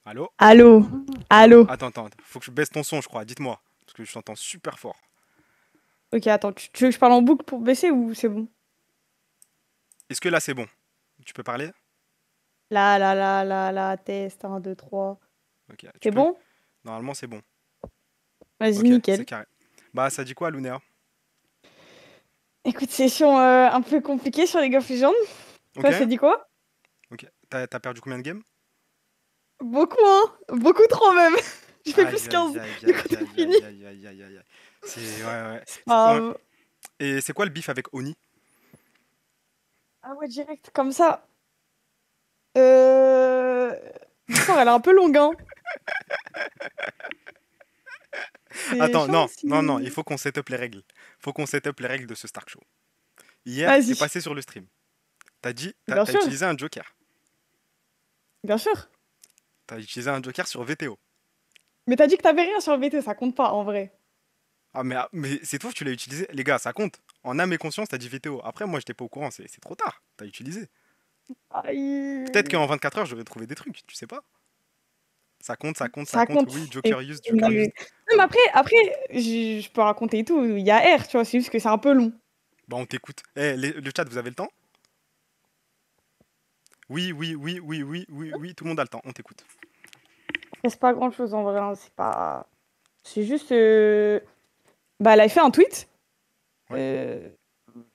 Allô? Allô? Non, Allô? attends, faut que je baisse ton son, je crois, dites-moi. Parce que je t'entends super fort. Ok, attends, tu veux que je parle en boucle pour baisser ou c'est bon? Est-ce que là c'est bon? Tu peux parler? Test, un 2 3. Ok, tu C'est peux? bon? Normalement c'est bon. Vas-y, Ok, c'est nickel. carré. Bah ça dit quoi, Lunéa? Écoute, session un peu compliquée sur League of Legends. Ok? Toi, ça dit quoi? Ok. T'as perdu combien de games? Beaucoup, hein? Beaucoup trop même. J'ai fait plus Aïe aïe 15. aïe Du coup, aïe t'as aïe fini. aïe aïe aïe aïe aïe aïe. C'est... Ouais ouais. C'est Ouais. pas grave. Et c'est quoi le bif avec Oni? Ah ouais, direct, comme ça. Euh... L'histoire, elle est un peu longue, hein? C'est Attends, chiant non, il si... faut qu'on set up les règles. Faut qu'on set up les règles de ce Stark Show. Hier, t'es Vas-y. passé sur le stream. T'as dit, Bien t'as sûr, utilisé un joker. bien sûr. T'as utilisé un joker sur VTO. Mais t'as dit que t'avais rien sur le VT, ça compte pas, en vrai. Mais c'est toi que tu l'as utilisé. Les gars, ça compte. En âme et conscience, t'as dit VTO. Après, moi, j'étais pas au courant. C'est trop tard. T'as utilisé. Peut-être Aïe. qu'en 24 heures, j'aurais trouvé des trucs. Tu sais pas. Ça compte, ça compte, ça Ça compte. compte. Oui, Et- Joker used, Non, Joker used. mais Voilà. après je peux raconter et tout. Il y a R, tu vois, c'est juste que c'est un peu long. Bah, on t'écoute. Eh, le chat, vous avez le temps? Oui, oui, oui, oui, oui, oui, oui. Tout le monde a le temps. On t'écoute. C'est pas grand-chose en vrai, hein, c'est pas... C'est juste... Bah, elle avait fait un tweet. Ouais. Euh...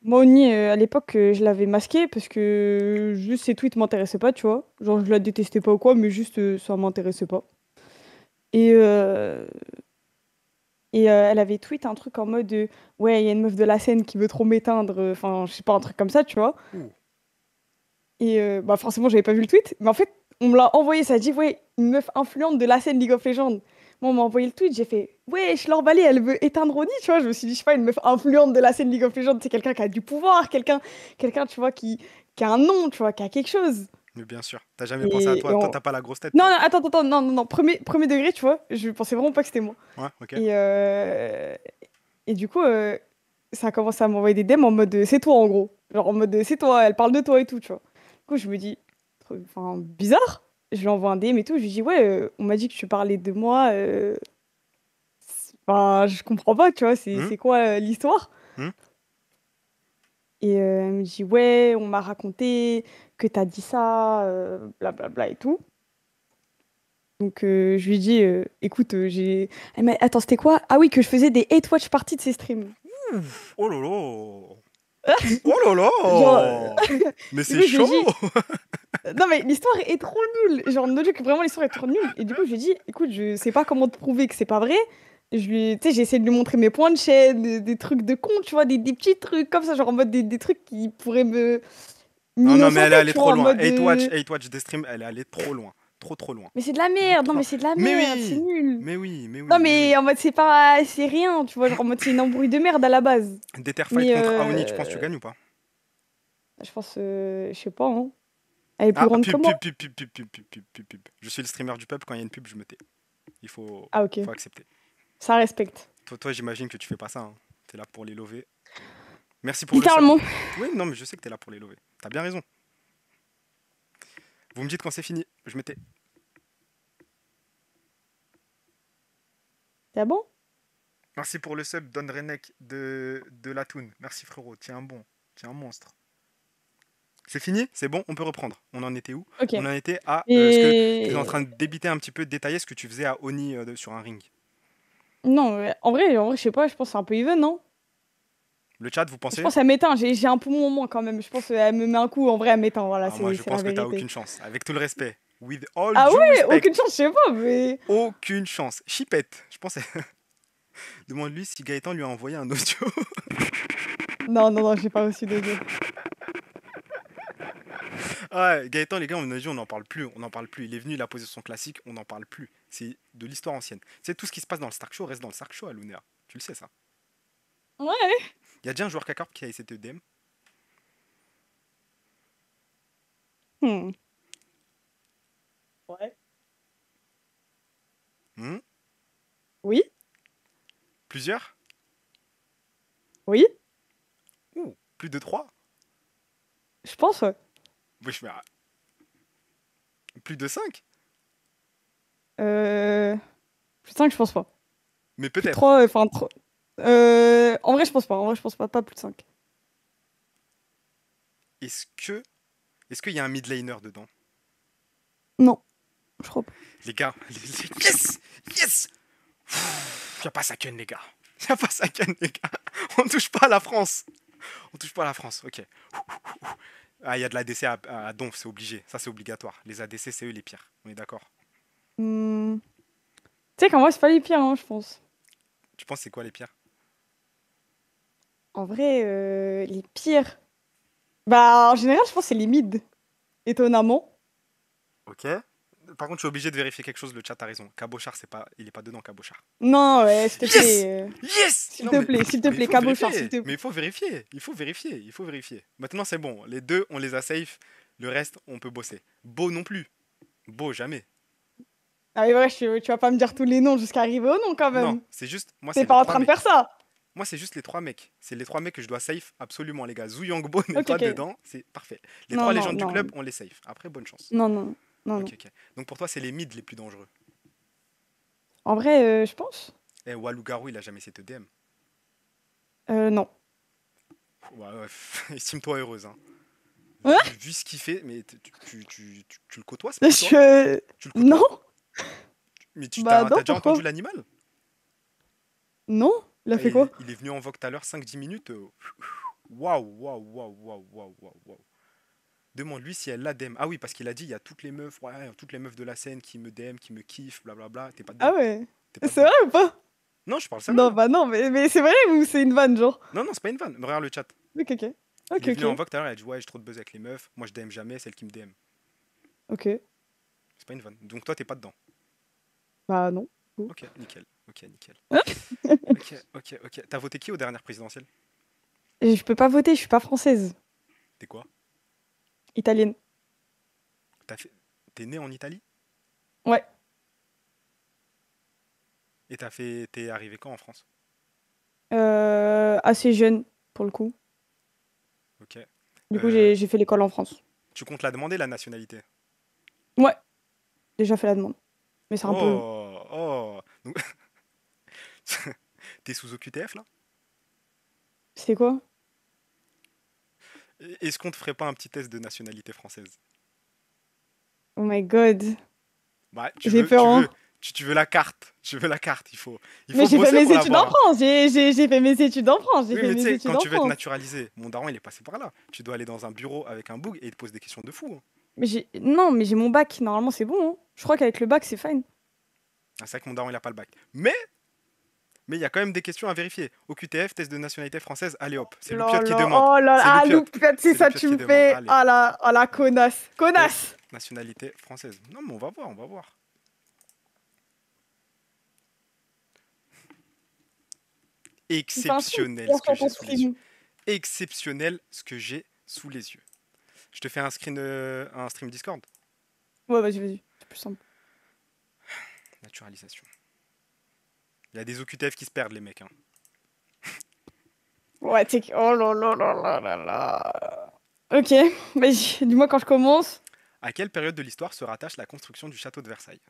Moi, Oni, à l'époque, je l'avais masqué parce que juste ses tweets m'intéressaient pas, tu vois. Genre, je la détestais pas ou quoi, mais juste, ça m'intéressait pas. Et, euh, elle avait tweet un truc en mode ouais, il y a une meuf de la scène qui veut trop m'éteindre. Enfin, je sais pas, un truc comme ça, tu vois. Ouh. Bah forcément, j'avais pas vu le tweet. Mais en fait, on me l'a envoyé. Ça dit, ouais, une meuf influente de la scène League of Legends. Moi, on m'a envoyé le tweet. J'ai fait, ouais, je l'emballais, elle veut éteindre Ronnie, tu vois. Je me suis dit, je sais pas, une meuf influente de la scène League of Legends, c'est quelqu'un qui a du pouvoir, quelqu'un, tu vois, qui a un nom, tu vois, qui a quelque chose. Mais bien sûr. T'as jamais pensé à Et, toi. et Toi, on- t'as pas la grosse tête, Non, toi. non, attends, non, premier degré, tu vois. Je pensais vraiment pas que c'était moi. Ouais, ok. Et, euh, et du coup, ça a commencé à m'envoyer des DM en mode c'est toi en gros. Genre en mode c'est toi, elle parle de toi et tout, tu vois. Du coup, je me dis, enfin, bizarre. Je lui envoie un DM et tout. Je lui dis, ouais, on m'a dit que tu parlais de moi. Enfin, je comprends pas, tu vois, Hmm. c'est quoi l'histoire? Hmm. Elle me dit, ouais, on m'a raconté que t'as dit ça, blablabla et tout. Donc, je lui dis, écoute, j'ai. Attends, c'était quoi? Ah oui, que je faisais des hate watch parties de ses streams. Ouf. Oh lolo. Oh Genre, lolo. Mais du c'est coup, je lui ai chaud. dit, non, mais l'histoire est trop nulle. Genre, no joke, vraiment, l'histoire est trop nulle. Et du coup, je lui ai dit, écoute, je sais pas comment te prouver que c'est pas vrai. Tu sais, j'ai essayé de lui montrer mes points de chaîne, des trucs de con, tu vois, des petits trucs comme ça, genre en mode des trucs qui pourraient me Non, non, mais elle est m'innocenter, allée tu vois, trop en loin. mode. 8 watch des streams, elle est allée trop loin. Trop, trop loin. Mais c'est de la Beaucoup merde, non, trop loin. mais c'est de la Mais merde, c'est oui. nul. Mais oui, mais Non, oui, mais oui. mais en mode, c'est pas. C'est rien, tu vois, genre en mode, c'est une embrouille de merde à la base. Fight Mais contre Aoni, tu penses que tu gagnes ou pas? je pense, je sais pas, hein. Elle est plus Ah, grande que moi. pub. Je suis le streamer du peuple, quand il y a une pub, je me tais. Il faut, Ah, ok, faut accepter. ça respecte. Toi, j'imagine que tu fais pas ça, hein. T'es là pour les lover. Merci pour le sub. Littéralement. Oui, non, mais je sais que t'es là pour les lover. T'as bien raison. Vous me dites quand c'est fini. Je me tais. C'est bon? Merci pour le sub, Don Renek de la Toon. Merci frérot, tiens un bon. Tiens un monstre. C'est fini? C'est bon? On peut reprendre. On en était où? Ok. On en était à ce que tu es en train Et de débiter un petit peu, de détailler ce que tu faisais à Oni sur un ring. non, en vrai, je sais pas, je pense que c'est un peu even, non? Le chat, vous Je pensez? pense qu'elle m'éteint, j'ai un poumon en moins quand même. Je pense qu'elle me met un coup, en vrai, elle m'éteint, voilà, Ah, moi, je c'est la pense que t'as vérité. aucune chance. Avec tout le respect. With all Ah due ouais, respect. aucune chance, je sais pas, mais... Aucune chance. Chipette. Je pense. Demande-lui si Gaëtan lui a envoyé un audio. Non, j'ai pas reçu d'audio. Ouais, Gaëtan, les gars, on a dit on n'en parle plus. On n'en parle plus. Il est venu, il a posé son classique. On n'en parle plus. C'est de l'histoire ancienne. C'est tout ce qui se passe dans le Stark Show reste dans le Stark Show à Lunéa. Tu le sais, ça. Ouais. Il y a déjà un joueur K-Corp qui a essayé de DM. Hmm. Ouais. Hmm. Oui, Plusieurs. oui, Ouh, plus de 3. je pense, ouais. Wesh, mais, plus de 5. Euh... Plus de 5, je pense pas. Mais Plus de peut-être. 3, enfin... En vrai, je pense pas. En vrai, je pense pas. Pas plus de 5. Est-ce que est-ce qu'il y a un mid laner dedans? Non, je crois pas. Les gars, yes! Yes! Y a pas Saken, les gars. Y a pas Saken, les gars. On touche pas à la France. On touche pas à la France, ok. Ah, il y a de l'ADC à Donf, c'est obligé. Ça, c'est obligatoire. Les ADC, c'est eux les pires. On est d'accord. Hmm. Tu sais qu'en vrai, c'est pas les pires, hein, je pense. Tu penses c'est quoi les pires? En vrai, les pires. Bah, en général, je pense que c'est les mid. Étonnamment. Ok. Par contre, je suis obligé de vérifier quelque chose. Le chat a raison. Cabochard, c'est pas, il est pas dedans, Cabochard. Non, ouais, s'il te Yes! plaît. Yes! Non, mais, S'il te mais il plaît, faut Cabochard, s'il vérifier. te Mais plaît. il faut vérifier. Il faut vérifier. Il faut vérifier. Maintenant, c'est bon. Les deux, on les a safe. Le reste, on peut bosser. Beau non plus. Beau, jamais. Ah, mais ouais, tu vas pas me dire tous les noms jusqu'à arriver au nom, quand Non, même. c'est juste. Moi, T'es c'est les pas en trois train de faire mecs. ça. Moi, c'est juste les trois mecs. C'est les trois mecs que je dois safe absolument, les gars. Zhu Yangbo n'est Ok, pas ok. dedans. C'est parfait. Les Non, trois non, légendes du non. club, on les safe. Après, bonne chance. Non, non. Non, Ok, non. ok. Donc pour toi, c'est les mids les plus dangereux. En vrai, je pense. Eh, Walou Garou, il a jamais essayé de te DM. Non. Ouais, ouais, estime-toi heureuse, hein. Ouais, Vu ce qu'il fait, mais tu le côtoies, ce petit toi? je... Tu le Non. côtoies? Mais Bah t'as non, déjà entendu pourquoi? l'animal? Non. Il a Ah, fait quoi? il est venu en vogue tout à l'heure, 5-10 minutes. Waouh, waouh, waouh, waouh, waouh, waouh, waouh. Demande-lui si elle l'a DM. Ah oui, parce qu'il a dit il y a toutes les meufs, ouais, toutes les meufs de la scène qui me DM, qui me kiffent, blablabla. T'es pas Ah dedans. ouais. T'es pas C'est dedans. vrai ou pas? Non, je parle sérieux Non, là. bah non, mais c'est vrai ou c'est une vanne, genre? Non, non, c'est pas une vanne. Regarde le chat. Ok, ok. Il Ok, est venu en ok. vogue tout à l'heure, il a dit ouais, j'ai trop de buzz avec les meufs. Moi, je DM jamais, celle qui me DM. Ok. C'est pas une vanne. Donc toi, t'es pas dedans. Bah non. Cool. Ok, nickel. Ok, nickel. Hein. Ok, ok, ok. T'as voté qui aux dernières présidentielles? Et je peux pas voter, je suis pas française. T'es quoi? Italienne. T'as fait... T'es né en Italie? Ouais. Et t'as fait... T'es arrivé quand en France? Assez jeune, pour le coup. Ok. Du coup, Euh, j'ai fait l'école en France. Tu comptes la demander, la nationalité? Ouais, déjà fait la demande. Mais c'est un peu long. Oh, oh. Donc, t'es sous OQTF là? C'est quoi? Est-ce qu'on te ferait pas un petit test de nationalité française? Oh my god. Bah, J'ai peur, hein. tu veux la carte. Tu veux la carte. Il Mais faut j'ai fait bosser mes pour études en l'avoir, hein. France. J'ai fait mes études en France. J'ai Oui, fait mais tu mes sais, études quand en tu veux être France. naturalisé, mon daron il est passé par là. Tu dois aller dans un bureau avec un boug et il te pose des questions de fou, hein. Mais j'ai... Non, mais j'ai mon bac. Normalement, c'est bon, hein. Je crois qu'avec le bac, c'est fine. Ah, c'est vrai que mon daron il a pas le bac. Mais il y a quand même des questions à vérifier. Au QTF, test de nationalité française, allez hop. C'est Là Loupiote qui là, demande. oh là là, C'est ah, Loupiote. loupiote, c'est C'est ça Loupiote tu qui me demande. fais. Allez. Ah la connasse. Test Connasse. nationalité française. Non, mais on va voir, on va voir. Tu fais un stream Exceptionnel ce que sur j'ai ton sous les yeux. stream. Exceptionnel ce que j'ai sous les yeux. Je te fais un stream Discord. Ouais, vas-y, vas-y. C'est plus simple. Naturalisation. Il y a des OQTF qui se perdent, les mecs, hein. Ouais, t'es... Oh là là là là là là. Ok, vas-y, dis-moi quand je commence. À quelle période de l'histoire se rattache la construction du château de Versailles?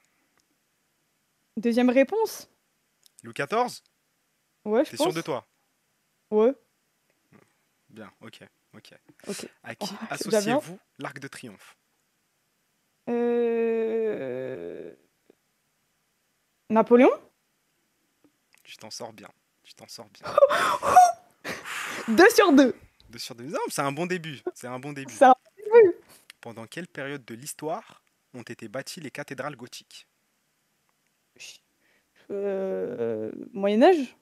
Deuxième réponse? Louis XIV? Ouais, je T'es sûr de pense. toi? Ouais, Bien, ok, ok. ok. À Oh, qui c'est déjà bien. associez-vous l'Arc de Triomphe? Euh... Napoléon? Tu t'en sors bien. Tu t'en sors bien. 2 sur 2. 2 sur 2. Non, c'est un bon début. C'est un bon début. Ça. Pendant quelle période de l'histoire ont été bâties les cathédrales gothiques? Moyen-Âge?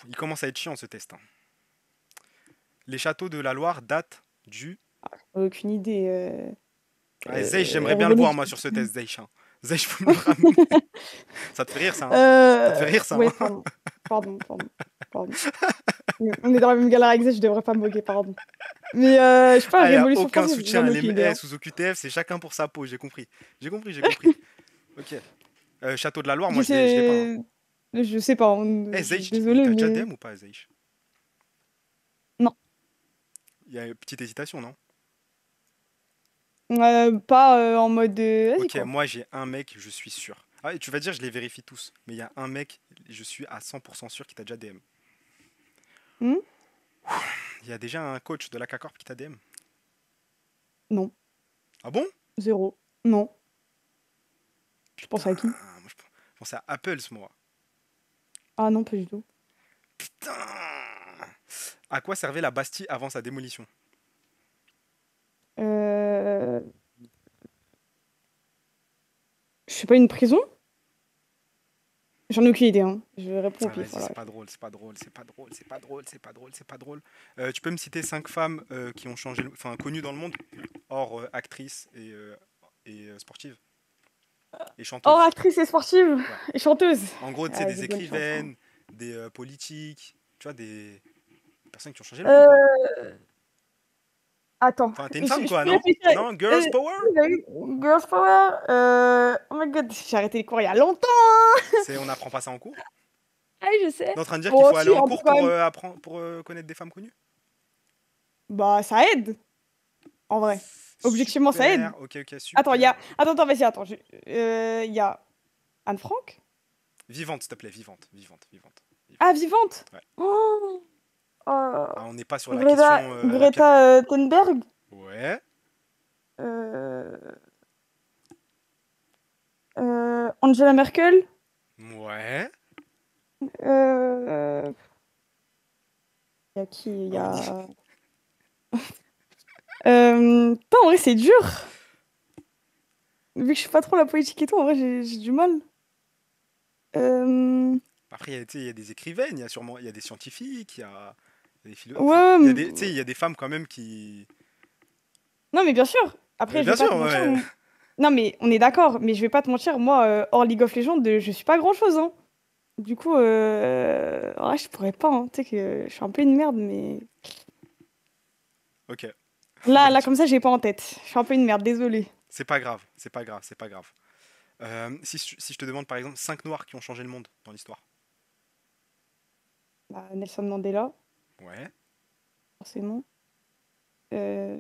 Il commence à être chiant ce test, hein. Les châteaux de la Loire datent du... Aucune idée. Ah, Zeich, j'aimerais bien le voir Revolution. moi sur ce test, Zeich, hein. Zeich, faut me le ramener. Ça te fait rire ça, hein? Ça te fait rire ça, Ouais, hein? pardon. Pardon, pardon, pardon. On est dans la même galère avec ça, je devrais pas me moquer, pardon. Mais je sais pas, Ah, il n'y a Révolution aucun française, j'ai soutien jamais à aucune idée, hein. l'MS ou au QTF, c'est chacun pour sa peau, j'ai compris. J'ai compris, j'ai compris. Ok. Château de la Loire, Je moi je l'ai pas, hein. sais... Je sais pas, Eh, Zeich, il désolé, t'a déjà mais... DM ou pas, Zeich? Non, Il y a une petite hésitation, non? Pas en mode. Vas-y, Ok, quoi. moi j'ai un mec, je suis sûr. Ah, tu vas dire, je les vérifie tous. Mais il y a un mec, je suis à 100% sûr qui t'a déjà DM. Hmm. Il y a déjà un coach de la K-Corp qui t'a DM. Non. Ah bon? Zéro. Non. Tu Putain, penses à qui? moi je pensais à Apples, moi. Ah non, pas du tout. Putain! À quoi servait la Bastille avant sa démolition? Euh... Je sais pas, une prison? J'en ai aucune idée, hein. Je réponds au Ah, pif, vas-y, voilà. c'est pas drôle, c'est pas drôle, c'est pas drôle, c'est pas drôle, c'est pas drôle, c'est pas drôle. Tu peux me citer 5 femmes qui ont changé, enfin connues dans le monde, hors actrices et sportives et Hors chanteuses. actrice et sportive Ouais. et chanteuse. En gros, tu sais, Ah, des j'ai bonne chance, hein. écrivaines, des politiques, tu vois, des personnes qui ont changé le monde, quoi. Euh, Attends, Enfin, t'es une femme, je quoi, peux non? réfléchir. Non? Girls Power? Il y a eu Girls Power. Oh my god, j'ai arrêté les cours il y a longtemps. On n'apprend pas ça en cours? Ah, je sais. T'es en train de dire qu'il Bon, faut aller si, en un peu cours quand pour même. apprendre, pour connaître des femmes connues? Bah, ça aide, en vrai. Objectivement, ça aide. Super, ok, ok, Attends, il y super. a. Attends, vas-y, attends. Il y a Anne Frank. Vivante, s'il te plaît, vivante, vivante, vivante, Ah, vivante. vivante. Ouais. Oh, oh. Ah, on n'est pas sur la question Greta, la pire. Greta Thunberg. Ouais, Euh, Angela Merkel. ouais. Euh, Il y a qui? Il y Ah oui. a. Putain, en vrai, c'est dur. Vu que je suis pas trop la politique et tout, en vrai, j'ai du mal. Euh, Après, tu sais, il y a des écrivaines, il y a sûrement, il y a des scientifiques, il y a des philosophes. Enfin, Ouais, il y a des, tu sais, il y a des femmes quand même qui. non, mais bien sûr. Après, je vais Bien pas sûr, te mentir. ouais. Non, mais on est d'accord. Mais je vais pas te mentir. Moi, hors League of Legends, je suis pas grand-chose, hein. Du coup, ouais, je pourrais pas, hein. Tu sais que je suis un peu une merde, mais. Ok. Là, Bah, là, comme ça, j'ai pas en tête. Je suis un peu une merde, désolée. c'est pas grave, c'est pas grave, c'est pas grave. Si je te demande par exemple 5 noirs qui ont changé le monde dans l'histoire. Bah, Nelson Mandela, Ouais. forcément. Euh,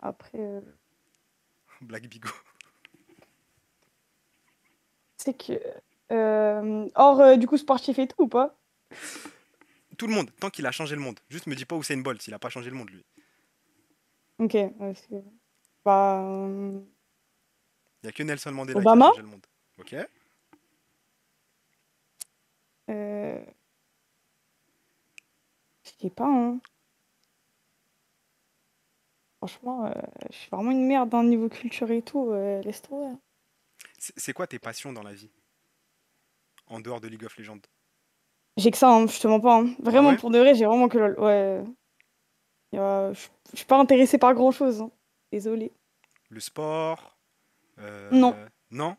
Après, Black Bigot. c'est que. Hors, du coup, sportif et tout, ou pas? Tout le monde, tant qu'il a changé le monde. Juste me dis pas Usain Bolt, il a pas changé le monde lui. Ok. Bah, Il y a que Nelson Mandela qui a Obama? changé le monde. Ok. Euh, je sais pas, hein. Franchement, je suis vraiment une merde dans le niveau culture et tout. Laisse tomber. C'est quoi tes passions dans la vie en dehors de League of Legends? J'ai que ça, hein, je te mens pas, hein. Ah Vraiment, ouais? pour de vrai, j'ai vraiment que LOL. Ouais. Je suis pas intéressée par grand-chose, hein. Désolée. Le sport? Non, Non?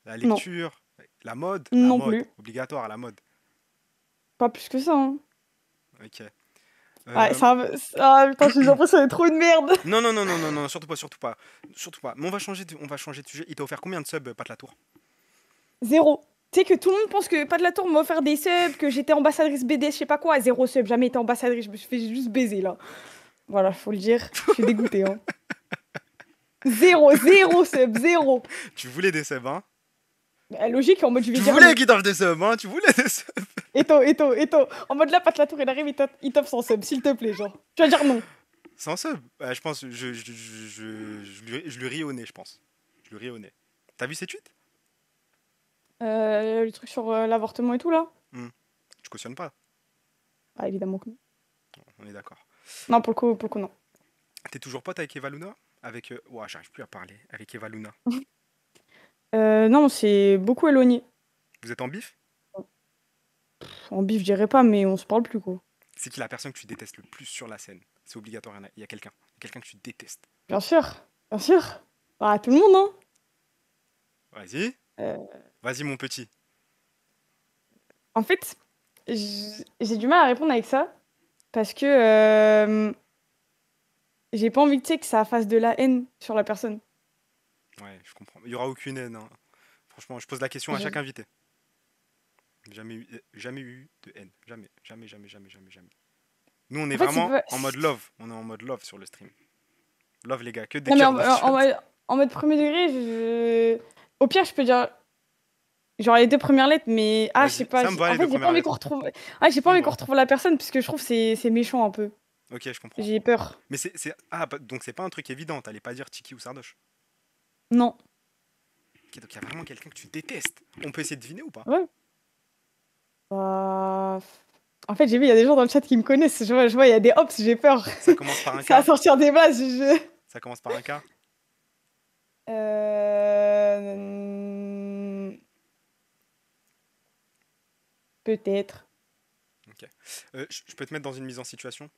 La non, lecture? La mode? La non mode. plus. Obligatoire, la mode. Pas plus que ça, hein. Ok. Ouais, Euh, ça, ah, putain, j'ai l'impression d'être trop une merde. Non, non, non, non, non, non, surtout pas, surtout pas. Surtout pas. Mais on va changer de sujet. Il t'a offert combien de subs, Pat Latour? Zéro. Tu sais que tout le monde pense que pas de la tour m'a offert des subs, que j'étais ambassadrice BD, je sais pas quoi. Zéro sub, jamais été ambassadrice, je me suis fait juste baiser là. Voilà, faut le dire. Je suis dégoûtée, hein. Zéro, zéro sub, zéro. Tu voulais des subs, hein? Logique, en mode je vais Tu dire voulais non. qu'il t'offre des subs, hein? Tu voulais des subs. Eto. En mode là, pas de la tour, il arrive, il t'offre son sub, s'il te plaît, genre. Tu vas dire non. Sans sub? Je pense, je lui ris au nez, je pense. Je lui ris au nez. T'as vu ses tweets? Le truc sur l'avortement et tout là? Hmm. Tu cautionnes pas, Ah, évidemment que non. on est d'accord. Non, pour le coup, non. T'es toujours pote avec Eva Luna? Avec. Ouah, j'arrive plus à parler. Avec Eva Luna. Non, c'est beaucoup éloigné. Vous êtes en bif? En bif, je dirais pas, mais on se parle plus, quoi. C'est qui la personne que tu détestes le plus sur la scène? C'est obligatoire, il y a quelqu'un. Quelqu'un que tu détestes. Bien sûr, bien sûr. Bah, tout le monde, hein. Vas-y. Euh, Vas-y, mon petit. En fait, j'ai du mal à répondre avec ça parce que j'ai pas envie, tu sais, que ça fasse de la haine sur la personne. Ouais, je comprends. Il y aura aucune haine, hein. Franchement, je pose la question à chaque Je- invité. Jamais eu de haine. Jamais, jamais, jamais, jamais, jamais, jamais. Nous, on est En fait, vraiment en mode love. On est en mode love sur le stream. Love, les gars, que des Non, mais cœurs dans le chat. en mode premier degré, au pire, je peux dire genre les deux premières lettres, mais ah, je sais Vas-y, pas. ça me va En les deux fait, j'ai pas premières envie qu'on lettres. retrouve. Ah, j'ai pas Ça me envie qu'on va. retrouve la personne parce que je trouve que c'est méchant un peu. Ok, je comprends. J'ai peur. Mais Ah, donc c'est pas un truc évident, t'allais pas dire Tiki ou Sardoche. Non. Ok, donc il y a vraiment quelqu'un que tu détestes. On peut essayer de deviner ou pas? Ouais. Bah, en fait, j'ai vu, il y a des gens dans le chat qui me connaissent. Je vois, il y a des hops, j'ai peur. Ça commence par un Ça va K? sortir des bases. Ça commence par un K? Euh... Peut-être. Ok. Je peux te mettre dans une mise en situation?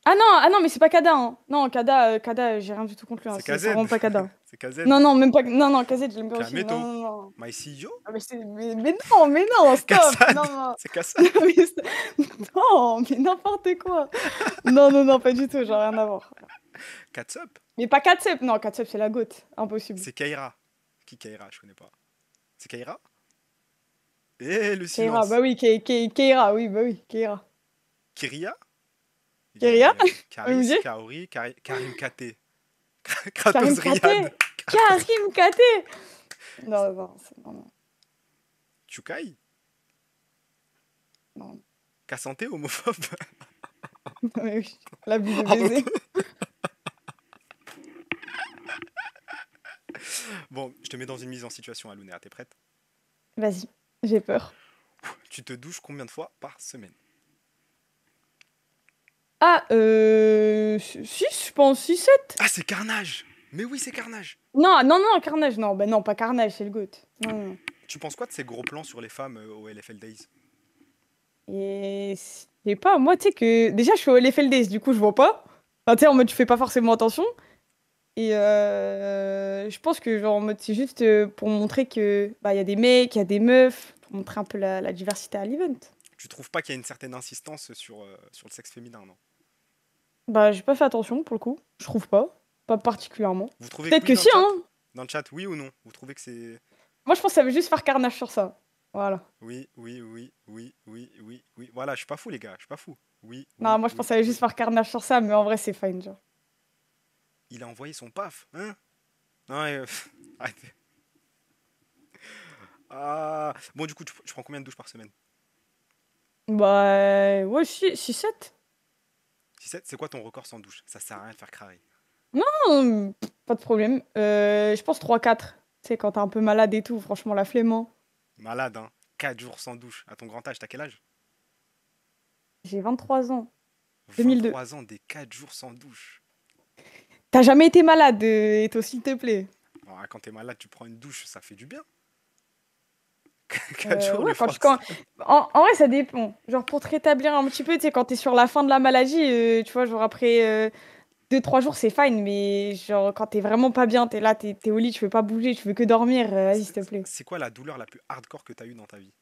Ah non, mais c'est pas Kada, hein. Non, Kada, j'ai rien du tout contre lui, hein. C'est C'est KZ. vraiment pas Kada. C'est KZ. Non, non, même pas. Non, non, KZ, je l'aime bien aussi. Non, Kameto. non, non. My CEO? Ah, mais non, stop. Kassad. Non, non. C'est Kassad. Mais non, mais n'importe quoi. Non, non, non, pas du tout, genre rien à voir. Katsup. Mais pas Katsep, non, Katsep c'est la goat, impossible. C'est Kaira. Qui Kaira? Je connais pas. C'est Kaira? Eh, le Keira, silence. bah oui, Keira, oui, bah oui, Keira. Kiria? Keria? Vous me Karis, dites Kaori, Karim Kate. Kratos Karim Riyad. Kate? Karim Kate? Non, non, non, non, Chukai? non. Kassanté, homophobe? Mais oui, l'abus de Pardon. baiser. Bon, je te mets dans une mise en situation, Alunea, t'es prête? Vas-y, j'ai peur. Tu te douches combien de fois par semaine? Ah, 6, je pense, 6, 7. Ah, c'est Carnage! Mais oui, c'est Carnage! Non, non, non, Carnage, non, bah non, pas Carnage, c'est le GOAT. Non, non, non. Tu penses quoi de ces gros plans sur les femmes au LFL Days? Et je sais pas, moi, tu sais que. Déjà, je suis au LFLDS, du coup, je vois pas. Enfin, tu sais, en mode, tu fais pas forcément attention. Et je pense que, genre, en mode, c'est juste pour montrer que, bah, il y a des mecs, il y a des meufs, pour montrer un peu la diversité à l'event. Tu trouves pas qu'il y a une certaine insistance sur le sexe féminin, non? Bah, j'ai pas fait attention, pour le coup. Je trouve pas. Pas particulièrement. Vous trouvez que Peut-être oui que dans si, le chat? hein. Dans le chat, oui ou non? Vous trouvez que c'est... Moi, je pense que ça veut juste faire carnage sur ça. Voilà. Oui, oui, oui, oui, oui, oui, oui. Voilà, je suis pas fou, les gars, je suis pas fou. Oui, Non, oui, moi, je pense oui, que ça veut juste oui. faire carnage sur ça, mais en vrai, c'est fine, genre. Il a envoyé son paf, hein? Non, arrêtez. Ah. Bon, du coup, tu prends combien de douches par semaine? Bah, ouais, 6-7. 17. C'est quoi ton record sans douche? Ça sert à rien de faire crarer. Non, pas de problème. Je pense 3-4. Tu sais, quand t'es un peu malade et tout, franchement, la flemme, hein. Malade, hein? 4 jours sans douche. À ton grand âge, t'as quel âge? J'ai 23 ans. 2002. 23 ans, des 4 jours sans douche. T'as jamais été malade, Eto, s'il te plaît. Alors, quand t'es malade, tu prends une douche, ça fait du bien. 4 jours, Ouais, le force. en vrai, ça dépend. Genre, pour te rétablir un petit peu, tu sais, quand t'es sur la fin de la maladie, tu vois, genre après 2-3 jours, c'est fine, mais genre, quand t'es vraiment pas bien, t'es là, t'es au lit, tu veux pas bouger, tu veux que dormir, vas-y, s'il te plaît. C'est quoi la douleur la plus hardcore que t'as eue dans ta vie?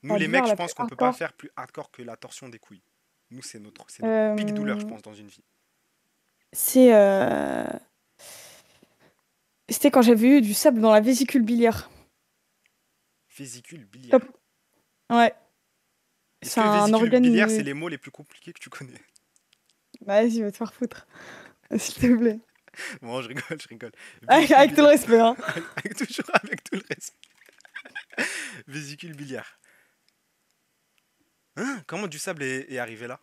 Nous, La les douleur mecs, je la plus pense qu'on peut pas hardcore. faire plus hardcore que la torsion des couilles. Nous, c'est notre pic douleur, je Euh, pense, dans une vie. c'est. C'était quand j'avais eu du sable dans la vésicule biliaire. Vésicule Top. biliaire. Ouais. Est-ce C'est que un vésicule organe. biliaire, c'est les mots les plus compliqués que tu connais? Vas-y, va te faire foutre. S'il te plaît. Bon, je rigole, je rigole. Vésicule Avec tout le biliaire. respect, hein. Toujours avec tout le respect. Vésicule biliaire. Hein? Comment du sable est arrivé là?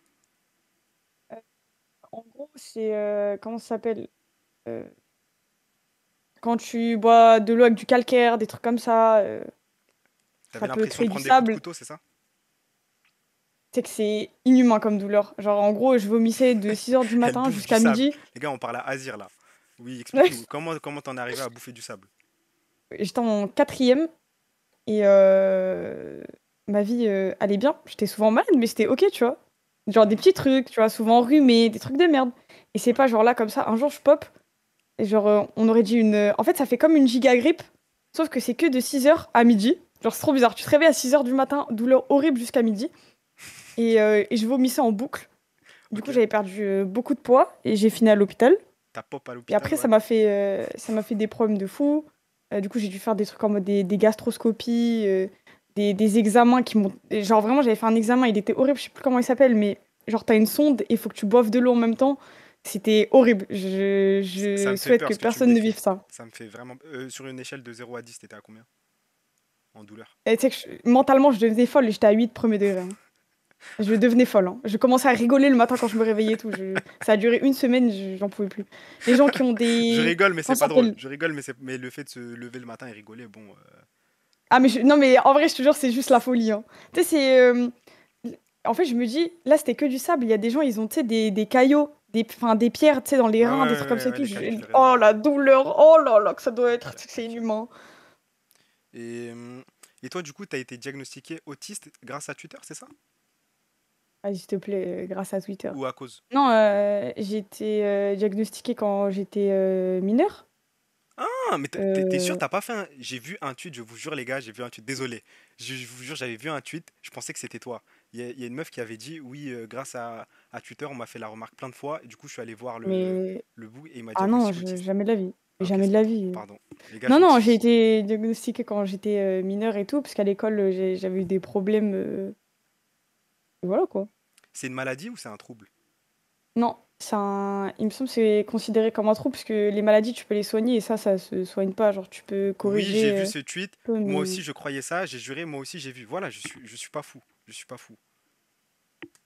En gros, c'est. Comment ça s'appelle? Euh, Quand tu bois de l'eau avec du calcaire, des trucs comme ça, T'avais ça peut l'impression de créer du prendre des coups de sable. couteau, c'est ça? C'est que c'est inhumain comme douleur. Genre, en gros, je vomissais de 6 heures du Elle matin bouffe du jusqu'à sable. midi. Les gars, on parle à Azir là. Oui, explique-nous. Comment t'en es arrivé à bouffer du sable? J'étais en quatrième et ma vie allait bien. J'étais souvent malade, mais c'était ok, tu vois. Genre des Mhm. petits trucs, tu vois, souvent enrhumés, des trucs de merde. Et c'est pas genre là comme ça, un jour je pop, et genre on aurait dit une. En fait, ça fait comme une giga grippe, sauf que c'est que de 6 heures à midi. Genre c'est trop bizarre. Tu te réveilles à 6 heures du matin, douleur horrible jusqu'à midi. Et je vomissais en boucle. Du coup, Ok. j'avais perdu beaucoup de poids et j'ai fini à l'hôpital. T'as pop à Et l'hôpital, après, ouais. ça m'a fait des problèmes de fou. Du coup, j'ai dû faire des trucs en mode des gastroscopies, des examens qui m'ont. Genre, vraiment, j'avais fait un examen, il était horrible, je sais plus comment il s'appelle, mais genre t'as une sonde et il faut que tu boives de l'eau en même temps. C'était horrible. Ça Je me fait souhaite peur que ce que tu me personne ne décris. vive ça. Ça me fait vraiment. Sur une échelle de 0 à 10, t'étais à combien? En douleur? Et tu sais que mentalement, je devenais folle. J'étais à 8 premier degré, hein. Je devenais folle, hein. Je commençais à rigoler le matin quand je me réveillais et tout. Ça a duré une semaine, j'en pouvais plus. Les gens qui ont Je des... rigole, mais Comment c'est ça pas drôle. s'appelle? Je rigole, mais le fait de se lever le matin et rigoler, bon. Ah, mais non, mais en vrai, je te jure, c'est juste la folie, hein. Tu sais, c'est... En fait, je me dis, là, c'était que du sable. Il y a des gens, ils ont, tu sais, des caillots, enfin, des pierres, tu sais, dans les Ouais, ouais, reins, des trucs comme ça et ouais, tout. les calculs rénaux. Oh, la douleur. Oh là là, que ça doit être. Ok, C'est ok. inhumain. Et, et toi, du coup, t'as été diagnostiqué autiste grâce à Twitter, c'est ça? Ah, s'il te plaît, grâce à Twitter. Ou à cause? Non, j'ai été diagnostiquée quand j'étais mineure. Ah, mais t'es sûr, Euh, t'as pas fait un... J'ai vu un tweet, je vous jure, les gars, j'ai vu un tweet. Désolé. Je vous jure, j'avais vu un tweet, je pensais que c'était toi. Il y a une meuf qui avait dit, oui, grâce à Twitter, on m'a fait la remarque plein de fois. Et du coup, je suis allé voir mais... le bout et il m'a Ah non, diagnostiqué autiste. jamais de la vie. Ah, ok, Jamais c'est de pas la toi. vie. Pardon. Les gars, Non, je non, j'ai m'excuse. été diagnostiquée quand j'étais mineure et tout, parce qu'à l'école, j'avais eu des problèmes. Et voilà, quoi. C'est une maladie ou c'est un trouble? Non, il me semble que c'est considéré comme un trouble, parce que les maladies, tu peux les soigner, et ça se soigne pas. Genre, tu peux Oui, j'ai corriger vu un ce tweet. peu, Moi mais... aussi, je croyais ça. J'ai juré, moi aussi, j'ai vu. Voilà, je suis pas fou. Je suis pas fou.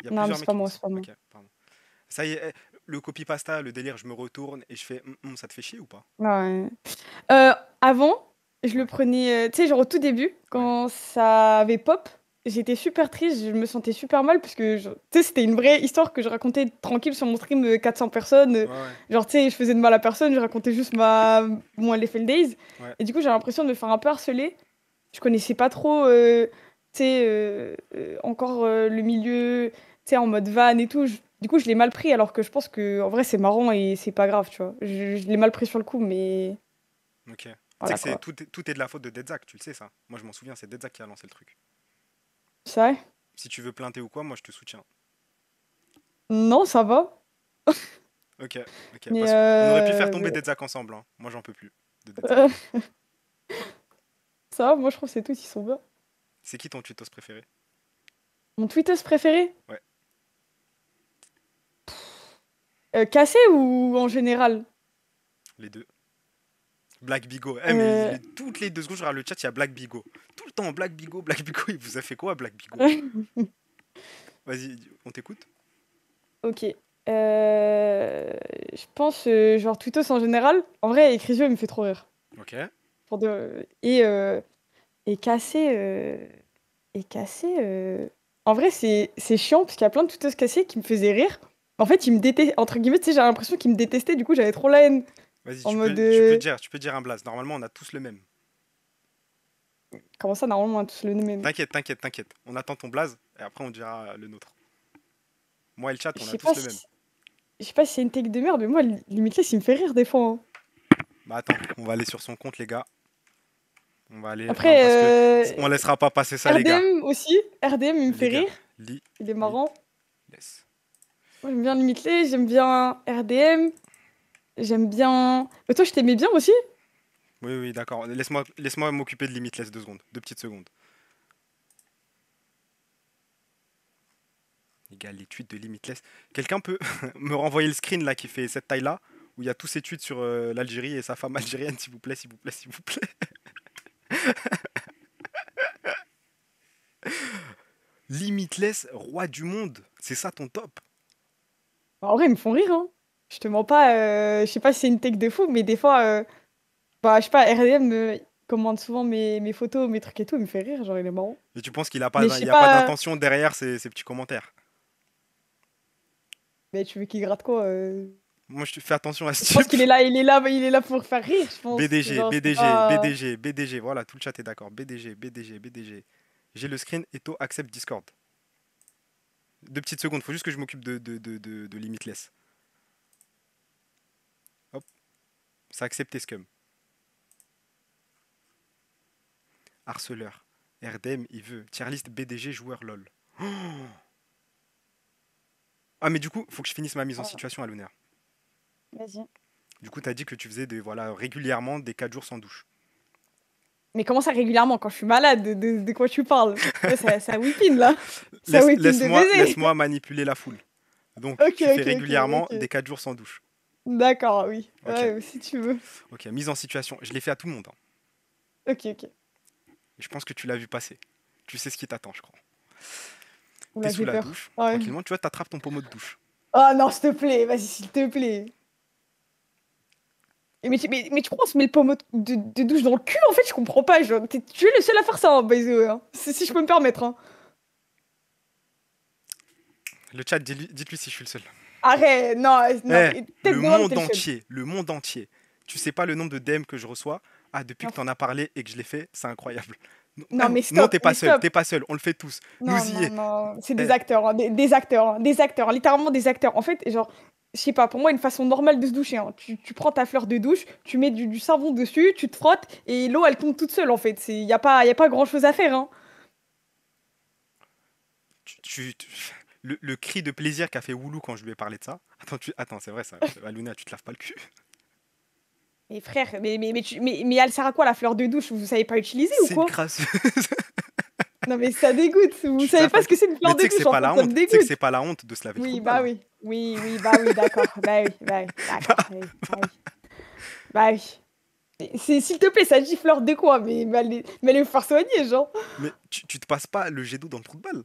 Il y a Non, mais plusieurs c'est mecs pas qui moi, pensent. c'est pas moi. Ok, pardon. Ça y est, le copy-pasta, le délire, je me retourne et je fais, ça te fait chier ou pas? Ouais. Avant, je le Ouais, prenais, tu sais, genre au tout début, ouais, quand ça avait pop, j'étais super triste, je me sentais super mal, parce que, tu sais, c'était une vraie histoire que je racontais tranquille sur mon stream, 400 personnes. ouais, ouais, Genre, tu sais, je faisais de mal à personne, je racontais juste mon LFL Days. ouais. Et du coup, j'ai l'impression de me faire un peu harceler. Je connaissais pas trop, tu sais, encore le milieu, tu sais, en mode van et tout. Du coup, je l'ai mal pris, alors que je pense que en vrai, c'est marrant et c'est pas grave, tu vois. Je l'ai mal pris sur le coup, mais Ok. Tu sais voilà que quoi. tout est de la faute de Dedzak, tu le sais ça. Moi, je m'en souviens, c'est Dedzak qui a lancé le truc. C'est vrai? Si tu veux plainter ou quoi, moi, je te soutiens. Non, ça va. Ok, ok. Mais, Parce qu'on aurait pu faire tomber mais, Dedzak ensemble, hein. Moi, j'en peux plus de Dedzak. euh, ça va, moi je trouve que c'est tous, ils sont bien. C'est qui ton tweetos préféré? Mon tweetos préféré? Ouais, Cassé ou en général? les deux. Black Bigo. Eh, mais Euh, toutes les 2 secondes, je regarde le chat, il y a Black Bigo. Tout le temps, Black Bigo, Black Bigo. Il vous a fait quoi, Black Bigo? Vas-y, on t'écoute? Ok. Je pense, genre tweetos en général. En vrai, Écrisio, il me fait trop rire. Ok. Et cassé, en vrai, c'est chiant parce qu'il y a plein de tweetos cassés qui me faisaient rire. En fait, ils me détestaient, entre guillemets, tu sais, j'ai l'impression qu'ils me détestaient, du coup, j'avais trop la haine. Vas-y, En mode, tu peux dire un blaze. Normalement, on a tous le même. comment ça, normalement, on a tous le même. T'inquiète, t'inquiète, t'inquiète. On attend ton blaze et après on dira le nôtre. Moi et le chat, Je on a sais tous pas le même. si, je sais pas si c'est une take de merde, mais moi, Limitless, il me fait rire des fois, hein. Bah attends, on va aller sur son compte, les gars. On va aller. Non, parce que Après, on laissera pas passer ça, les gars. RDM aussi. RDM, il me Les fait gars, rire. li, Il est li, marrant. laisse. Moi, j'aime bien Limitless, j'aime bien RDM. J'aime bien. Mais toi, je t'aimais bien aussi? Oui, oui, d'accord. Laisse-moi m'occuper de Limitless 2 secondes. 2 petites secondes. Les gars, les tweets de Limitless. Quelqu'un peut me renvoyer le screen là qui fait cette taille-là, où il y a tous ces tweets sur l'Algérie et sa femme algérienne, s'il vous plaît, s'il vous plaît, s'il vous plaît. Limitless, roi du monde. C'est ça ton top. En vrai, ils me font rire, hein. Je te mens pas, je sais pas si c'est une take de fou, mais des fois, bah, je sais pas, RDM commande souvent mes photos, mes trucs et tout, il me fait rire, genre, il est marrant. Et tu penses qu'il Mais je il sais y a pas pas, d'intention derrière ces petits commentaires. mais tu veux qu'il gratte quoi? Moi, je te fais attention à Je ce pense type. il est là pour faire rire, je pense. BDG, Genre, c'est BDG, pas. BDG, BDG. Voilà, tout le chat est d'accord. BDG, BDG, BDG. J'ai le screen. Eto accepte Discord. 2 petites secondes. Faut juste que je m'occupe de Limitless. Hop. Ça a accepté Scum. Harceleur. RDM, il veut. Tier list BDG, joueur LOL. Oh. Ah, mais du coup, faut que je finisse ma mise en Voilà. situation à Lunaire. Vas-y. Du coup, t'as dit que tu faisais voilà, régulièrement des 4 jours sans douche. Mais comment ça régulièrement quand je suis malade? De quoi tu parles? Ça whippine là. Ça whippine de baiser. Laisse-moi manipuler la foule. Donc, Ok, tu fais ok, ok, régulièrement ok. des 4 jours sans douche. D'accord, oui. Ok, Ouais, si tu veux. ok. Mise en situation. Je l'ai fait à tout le monde, hein. Ok, ok. Et je pense que tu l'as vu passer. Tu sais ce qui t'attend, je crois. T'es Oula, sous j'ai la peur. douche, Ouais. tranquillement, tu vois, t'attrapes ton pommeau de douche. Oh non, s'il te plaît, vas-y, s'il te plaît. Mais tu crois qu'on se met le pommeau de douche dans le cul? En fait, je comprends pas. Genre, tu es le seul à faire ça, hein, by the way, hein. Si je peux me permettre, hein. Le chat, dites-lui si je suis le seul. Arrête, non, non, Eh, mais tête de homme, t'es le seul. le monde entier. Tu sais pas le nombre de DM que je reçois. Ah, depuis Non, que t'en as parlé et que je l'ai fait, c'est incroyable. Non, non, mais non, stop, mais stop. t'es pas seul, on le fait tous. Non, Nous y non, est. non, c'est des Eh, acteurs, hein, des acteurs, hein, des acteurs, littéralement des acteurs. En fait, genre, je sais pas, pour moi, une façon normale de se doucher, hein. Tu prends ta fleur de douche, tu mets du savon dessus, tu te frottes, et l'eau, elle tombe toute seule, en fait. Y a pas grand-chose à faire, hein. tu, tu- tu- le cri de plaisir qu'a fait Woulou quand je lui ai parlé de ça. Attends, attends, c'est vrai ça. Aluna, tu te laves pas le cul. Mais frère, mais elle sert à quoi, la fleur de douche? Vous savez pas utiliser ou C'est une quoi? crasse. Non, mais ça dégoûte. Vous Tu te savez laves pas pas le ce que cul. c'est une Mais fleur tu de sais que c'est douche, en pas fait, la ça me honte. Tu sais que dégoûte. c'est pas la honte de se laver le trou Oui, de balle, bah hein. oui. Oui, oui, bah oui, d'accord. Bah oui, bah oui, d'accord. Oui, bah oui. Bah oui. S'il te plaît, ça dit fleur de quoi? Mais allez me faire soigner, genre. Mais tu te passes pas le jet d'eau dans le trou de balle.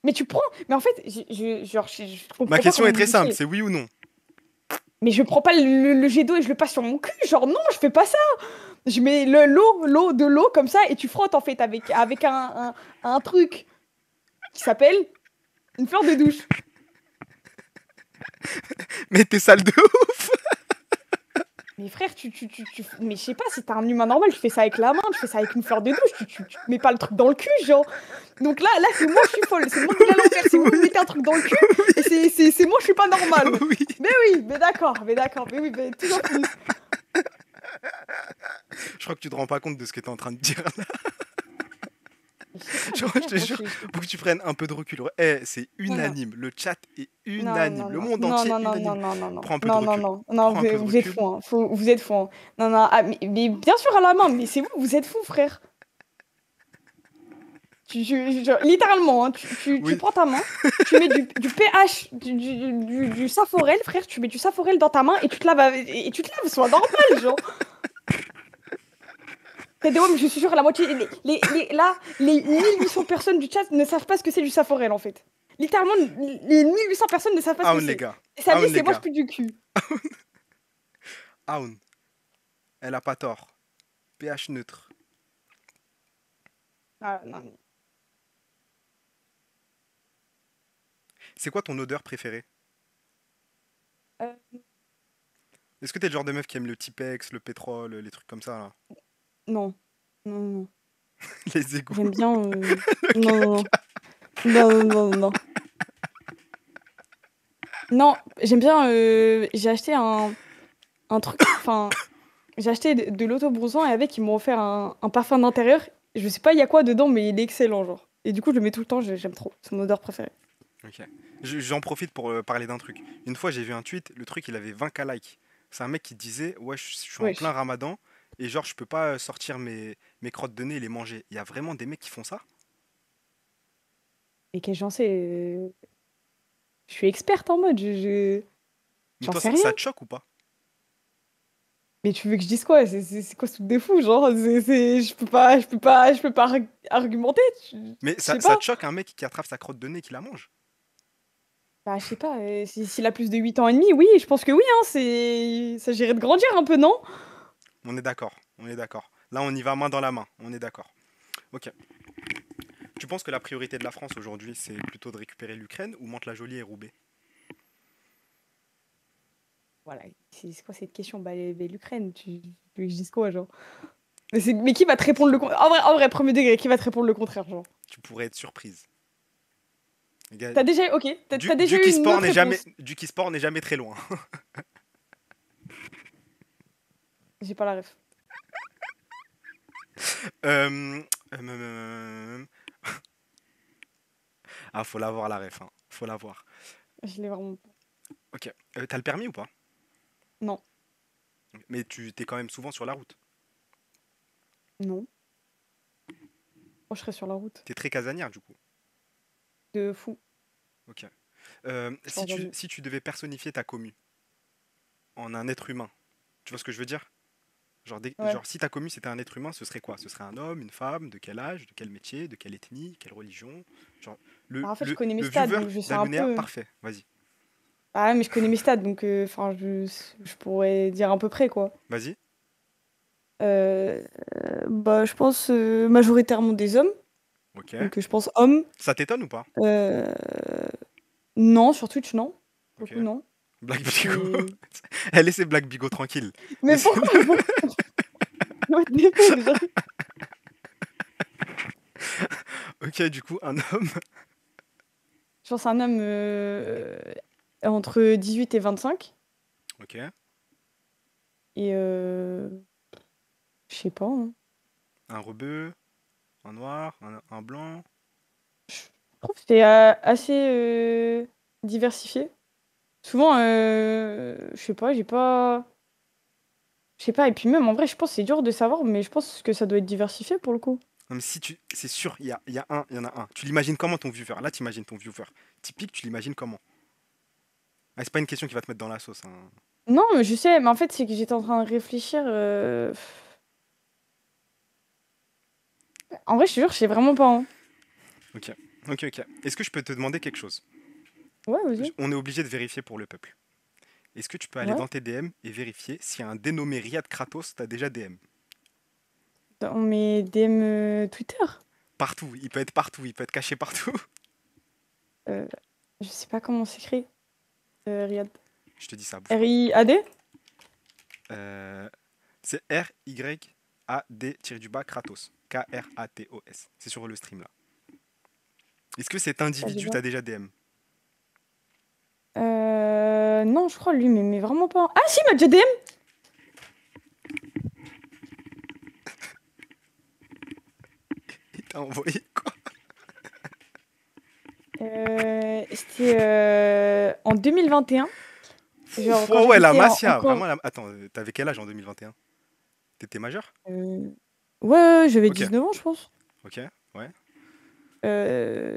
Mais tu prends. Mais en fait, genre, je Ma comprends pas question comment est vous très simple, douchez. c'est oui ou non. Mais je prends pas le jet d'eau et je le passe sur mon cul. Genre, non, je fais pas ça. Je mets de l'eau comme ça et tu frottes, en fait, avec un truc qui s'appelle une fleur de douche. Mais t'es sale de ouf. Mais frère, mais je sais pas, si t'es un humain normal, tu fais ça avec la main, tu fais ça avec une fleur de douche, tu te mets pas le truc dans le cul, genre. Donc là, c'est moi, je suis folle, c'est le monde de Oui, l'envers, c'est vous, vous oui, mettez un truc dans le cul, et c'est moi, je suis pas normale. oui. Mais oui, mais d'accord, mais oui, mais toujours plus. Je crois que tu te rends pas compte de ce que t'es en train de dire là. Mais je sais pas, Je mais frère, te moi, jure, faut que tu prennes un peu de recul. Eh, c'est non, non, unanime. Le chat est non, unanime. non, Le non, monde non, entier non, non, non, unanime. non, non, non, Prends un peu de non, non, recul. non, non, Prends un vous, peu de vous êtes recul. fous, hein, vous êtes fous, hein. Non, non, ah, mais bien sûr à la main, mais c'est vous êtes fous, frère. Genre, littéralement, hein, tu Oui. prends ta main, tu mets du pH, du Saforel, frère, tu mets du Saforel dans ta main et tu te laves, et tu te laves, sois normal, genre. T'as des hommes, je suis sûre, la moitié, là, les 1800 personnes du chat ne savent pas ce que c'est du Saforel, en fait. Littéralement, les 1800 personnes ne savent pas ce que Aoun les c'est. gars. Et ça dit, Aoun c'est les moi, je gars. pue du cul. Aoun. Elle a pas tort. pH neutre. Ah, non, mais- C'est quoi ton odeur préférée? euh, Est-ce que t'es le genre de meuf qui aime le Tipex, le pétrole, les trucs comme ça là? non, non, non. Les égouts. J'aime bien. Le Non, non, caca. non, non, non, non, non, non. Non, j'aime bien. J'ai acheté un truc. Enfin, j'ai acheté de l'auto-bronzant et avec, ils m'ont offert un parfum d'intérieur. Je sais pas il y a quoi dedans, mais il est excellent, genre. Et du coup, je le mets tout le temps, j'aime trop. C'est mon odeur préférée. Ok. J'en profite pour parler d'un truc. Une fois, j'ai vu un tweet, le truc, il avait 20K likes. C'est un mec qui disait, ouais, je suis en plein Wesh. ramadan, et genre, je peux pas sortir mes crottes de nez et les manger. Il y a vraiment des mecs qui font ça? Et qu'est-ce que j'en sais? Je suis experte en mode, Mais j'en toi, sais rien. ça te choque ou pas? Mais tu veux que je dise quoi? C'est quoi ce truc de fou? Genre, je peux pas argumenter. Mais Je sais ça pas. te choque un mec qui attrape sa crotte de nez et qui la mange? Bah, je sais pas. S'il a plus de 8 ans et demi, oui, je pense que oui, hein. Ça s'agirait de grandir un peu, non? On est d'accord, on est d'accord. Là, on y va main dans la main, on est d'accord. Ok. Tu penses que la priorité de la France aujourd'hui, c'est plutôt de récupérer l'Ukraine ou Mantes-la-Jolie et Roubaix? Voilà. C'est quoi cette question? Bah, l'Ukraine, tu veux que je dise quoi, genre? Mais qui va te répondre le contraire? En vrai, premier degré, qui va te répondre le contraire, genre? Tu pourrais être surprise. Les gars, Ok, t'as déjà eu une autre réponse. Du Kisport n'est jamais très loin. J'ai pas la ref. Euh, euh, Ah, faut l'avoir la ref, hein. Faut l'avoir. Je l'ai vraiment pas. Ok. T'as le permis ou pas? Non, Mais tu t'es quand même souvent sur la route. non. Moi, je serais sur la route. T'es très casanière du coup. De fou. Ok. J'ai pas entendu. Si tu devais personnifier ta commu en un être humain, tu vois ce que je veux dire? Ouais. Si ta commu c'était un être humain, ce serait quoi? Ce serait un homme, une femme, de quel âge, de quel métier, de quelle ethnie, quelle religion? Genre, Bah, en fait, je connais mes le stats, viewer donc je sais un d'Alunea, peu. parfait, vas-y. Ah ouais, mais je connais mes stats, donc enfin, je pourrais dire à peu près, quoi. Vas-y, Euh, Bah, je pense majoritairement des hommes, ok. donc je pense hommes. Ça t'étonne ou pas? Euh, Non, sur Twitch, non. Pour le Ok. coup, non. Black Bigot. C'est... Elle laissez Black Bigot tranquille. Mais Laissez- pourquoi? What the fuck, genre, Ok, du coup, un homme. je pense un homme entre 18 et 25. Ok. Et je sais pas, hein. Un rebeu, un noir, un blanc. Je trouve que c'est assez diversifié. Souvent, je sais pas, j'ai pas. Je sais pas, et puis même en vrai, je pense que c'est dur de savoir, mais je pense que ça doit être diversifié pour le coup. Non, mais si tu. C'est sûr, il y en a un. Tu l'imagines comment ton viewer? Là, tu imagines ton viewer. Typique, tu l'imagines comment? Ah, c'est pas une question qui va te mettre dans la sauce, hein. Non, mais je sais, mais en fait, c'est que j'étais en train de réfléchir. En vrai, je te jure, je sais vraiment pas, hein. Ok. Ok, ok. Est-ce que je peux te demander quelque chose? Ouais, vas-y. On est obligé de vérifier pour le peuple. Est-ce que tu peux aller Ouais. dans tes DM et vérifier si un dénommé Riyad Kratos t'a déjà DM? Dans mes DM Twitter. Partout, il peut être partout, il peut être caché partout. Euh, je sais pas comment s'écrit. Riyad. Je te dis ça, bouge pas. R-I-A-D? Euh, c'est R-Y-A-D-du-bas Kratos. K-R-A-T-O-S. C'est sur le stream là. Est-ce que cet Ah, j'ai individu pas. t'a déjà DM? Non, je crois lui, mais vraiment pas. Ah si, il m'a déjà DM! Il t'a envoyé quoi? C'était en 2021. Genre, quand Oh ouais, la j'habitais Masia, encore. vraiment Attends, t'avais quel âge en 2021? T'étais majeur? euh, Ouais, j'avais Ok, 19 ans, je pense. ok, ouais.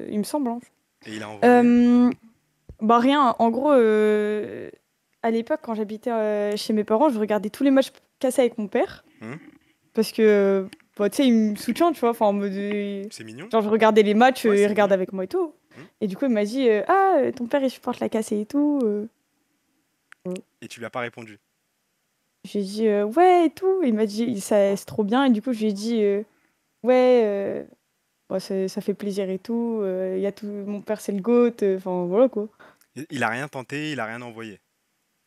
Il me semble, hein. Et il a envoyé? Euh, Bah rien, en gros, à l'époque, quand j'habitais chez mes parents, je regardais tous les matchs cassés avec mon père. Hmm. Parce que, bah, tu sais, il me soutient, tu vois. Enfin, en mode, C'est mignon? genre, je regardais les matchs, Ouais, il c'est regarde mignon. avec moi et tout. Hmm. Et du coup, il m'a dit, ah, ton père, il supporte la cassée et tout. Et tu lui as pas répondu? J'ai dit, ouais, et tout. Il m'a dit, ça, c'est trop bien. Et du coup, je lui ai dit, ouais, bah, ça fait plaisir et tout. Il y a tout. Mon père, c'est le GOAT. Enfin, voilà, quoi. Il a rien tenté, il a rien envoyé.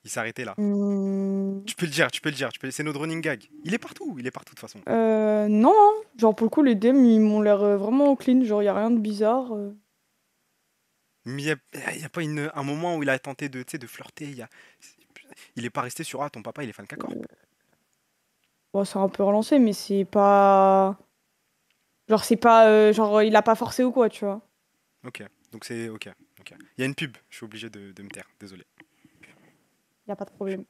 Il s'est arrêté là. Hum, Tu peux le dire, tu peux le dire, c'est notre running gag. Il est partout de toute façon. Non, hein. Genre, pour le coup, les DM, ils m'ont l'air vraiment clean. Genre, il y a rien de bizarre. Mais y a pas un moment où il a tenté de, tu sais, de flirter. Il est pas resté sur ah ton papa il est fan K-Corp. Bon, c'est un peu relancé, mais c'est pas. Genre, c'est pas. Genre, il a pas forcé ou quoi, tu vois. Ok, donc c'est ok. Ok. Il y a une pub, je suis obligé de me taire, désolé. Y a pas de problème.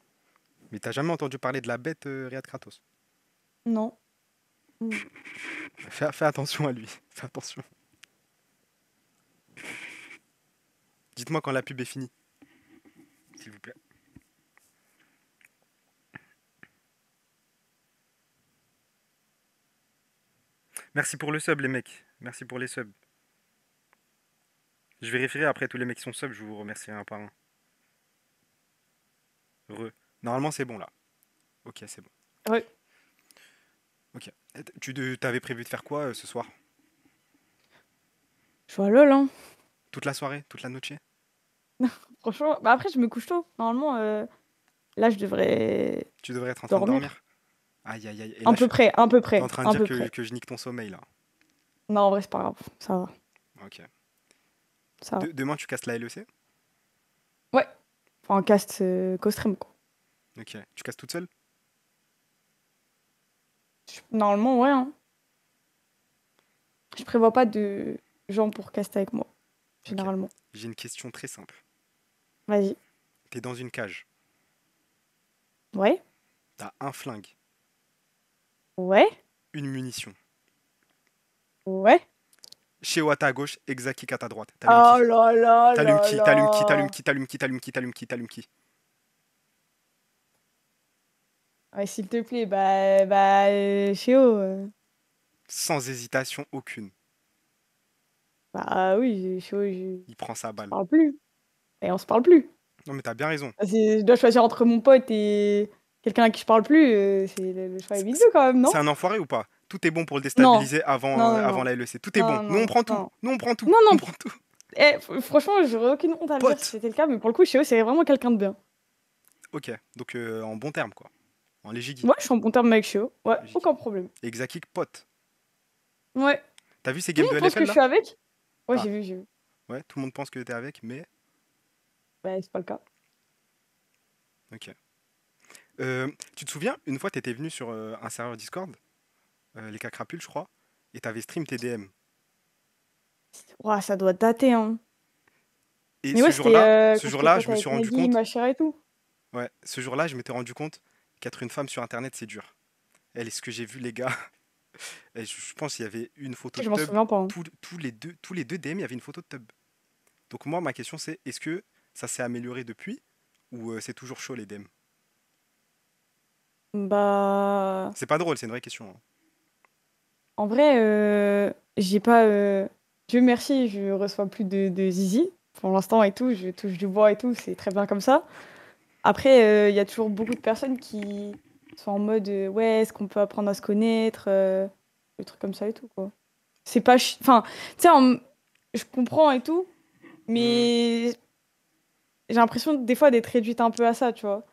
Mais t'as jamais entendu parler de la bête Riyad Kratos? Non. Hmm. Fais attention à lui, fais attention. Dites-moi quand la pub est finie, s'il vous plaît. Merci pour le sub les mecs, merci pour les subs. Je vérifierai après tous les mecs qui sont subs, je vous remercierai un par un. Re. Normalement c'est bon là. Ok, c'est bon. Ouais. Ok. T'avais prévu de faire quoi ce soir? Je vois lol, hein. Toute la soirée? Toute la noche? Franchement. Bah, après, je me couche tôt. Normalement, là, je devrais Tu devrais être en train de dormir. dormir? Aïe aïe aïe. Et Un là, peu près, un peu t'es en près, train de un dire peu près. que je nique ton sommeil là. Non, en vrai, c'est pas grave. Ça va. Ok. Ça va. Demain, tu casses la LEC? Ouais. Enfin, un cast co-stream, quoi. Ok. Tu casses toute seule? Normalement, ouais, hein. Je prévois pas de gens pour caster avec moi, Ok. généralement. J'ai une question très simple. Vas-y. T'es dans une cage. Ouais. T'as un flingue, Ouais. une munition. Ouais. Shewa à gauche, Exakik à ta droite. T'allumes Oh qui? là là T'allumes là qui? T'allumes qui? T'allumes là. qui? T'allumes qui? T'allumes qui? T'allumes qui? T'allumes qui? Ouais, s'il te plaît, Chéo. Sans hésitation aucune. Bah oui, Chéo, Il prend sa on se balle. parle plus. Et on se parle plus. Non, mais t'as bien raison. Je dois choisir entre mon pote et quelqu'un à qui je parle plus. C'est le choix est vite vu quand même, C'est non? un enfoiré ou pas? Tout est bon pour le Non. déstabiliser avant, Non, non, avant non. la LEC. Tout est bon. Non, Nous, on non, prend tout. non. Nous, on prend tout. Non, On non. prend tout. Franchement, j'aurais aucune honte à le dire si Pote. c'était le cas, mais pour le coup, Chéo, c'est vraiment quelqu'un de bien. Ok. Donc, en bon terme, quoi. En légigui. Ouais, je suis en bon terme avec Chéo. Ouais, Légigui. aucun problème. Exakik, pote. Ouais. T'as vu ces Tout games le de monde pense LFL que je là? suis avec. Ouais, Ah, j'ai vu. ouais, tout le monde pense que t'es avec, mais. Bah, c'est pas le cas. Ok. Tu te souviens, une fois, t'étais venu sur un serveur Discord, les Cacrapules, je crois, et t'avais stream tes DM. Ouah, ça doit dater, hein. Et Mais ouais, c'était ce quand j'étais jour-là, je pote me suis avec rendu Nagui, compte, Machira et tout. ouais, ce jour-là, je m'étais rendu compte qu'être une femme sur Internet, c'est dur. Elle, ce que j'ai vu, les gars, et je pense qu'il y avait une photo de Je m'en Tub, souviens pas, hein. tous les deux DM, il y avait une photo de Tub. Donc moi, ma question, c'est, est-ce que ça s'est amélioré depuis, ou c'est toujours chaud les DM? Bah, C'est pas drôle, c'est une vraie question, hein. en vrai, j'ai pas. Dieu merci, je reçois plus de zizi pour l'instant et tout. Je touche du bois et tout, c'est très bien comme ça. Après, il y a toujours beaucoup de personnes qui sont en mode ouais, est-ce qu'on peut apprendre à se connaître, des trucs comme ça et tout, quoi. C'est pas. Enfin, tu sais, je comprends et tout, Hmm, mais j'ai l'impression des fois d'être réduite un peu à ça, tu vois.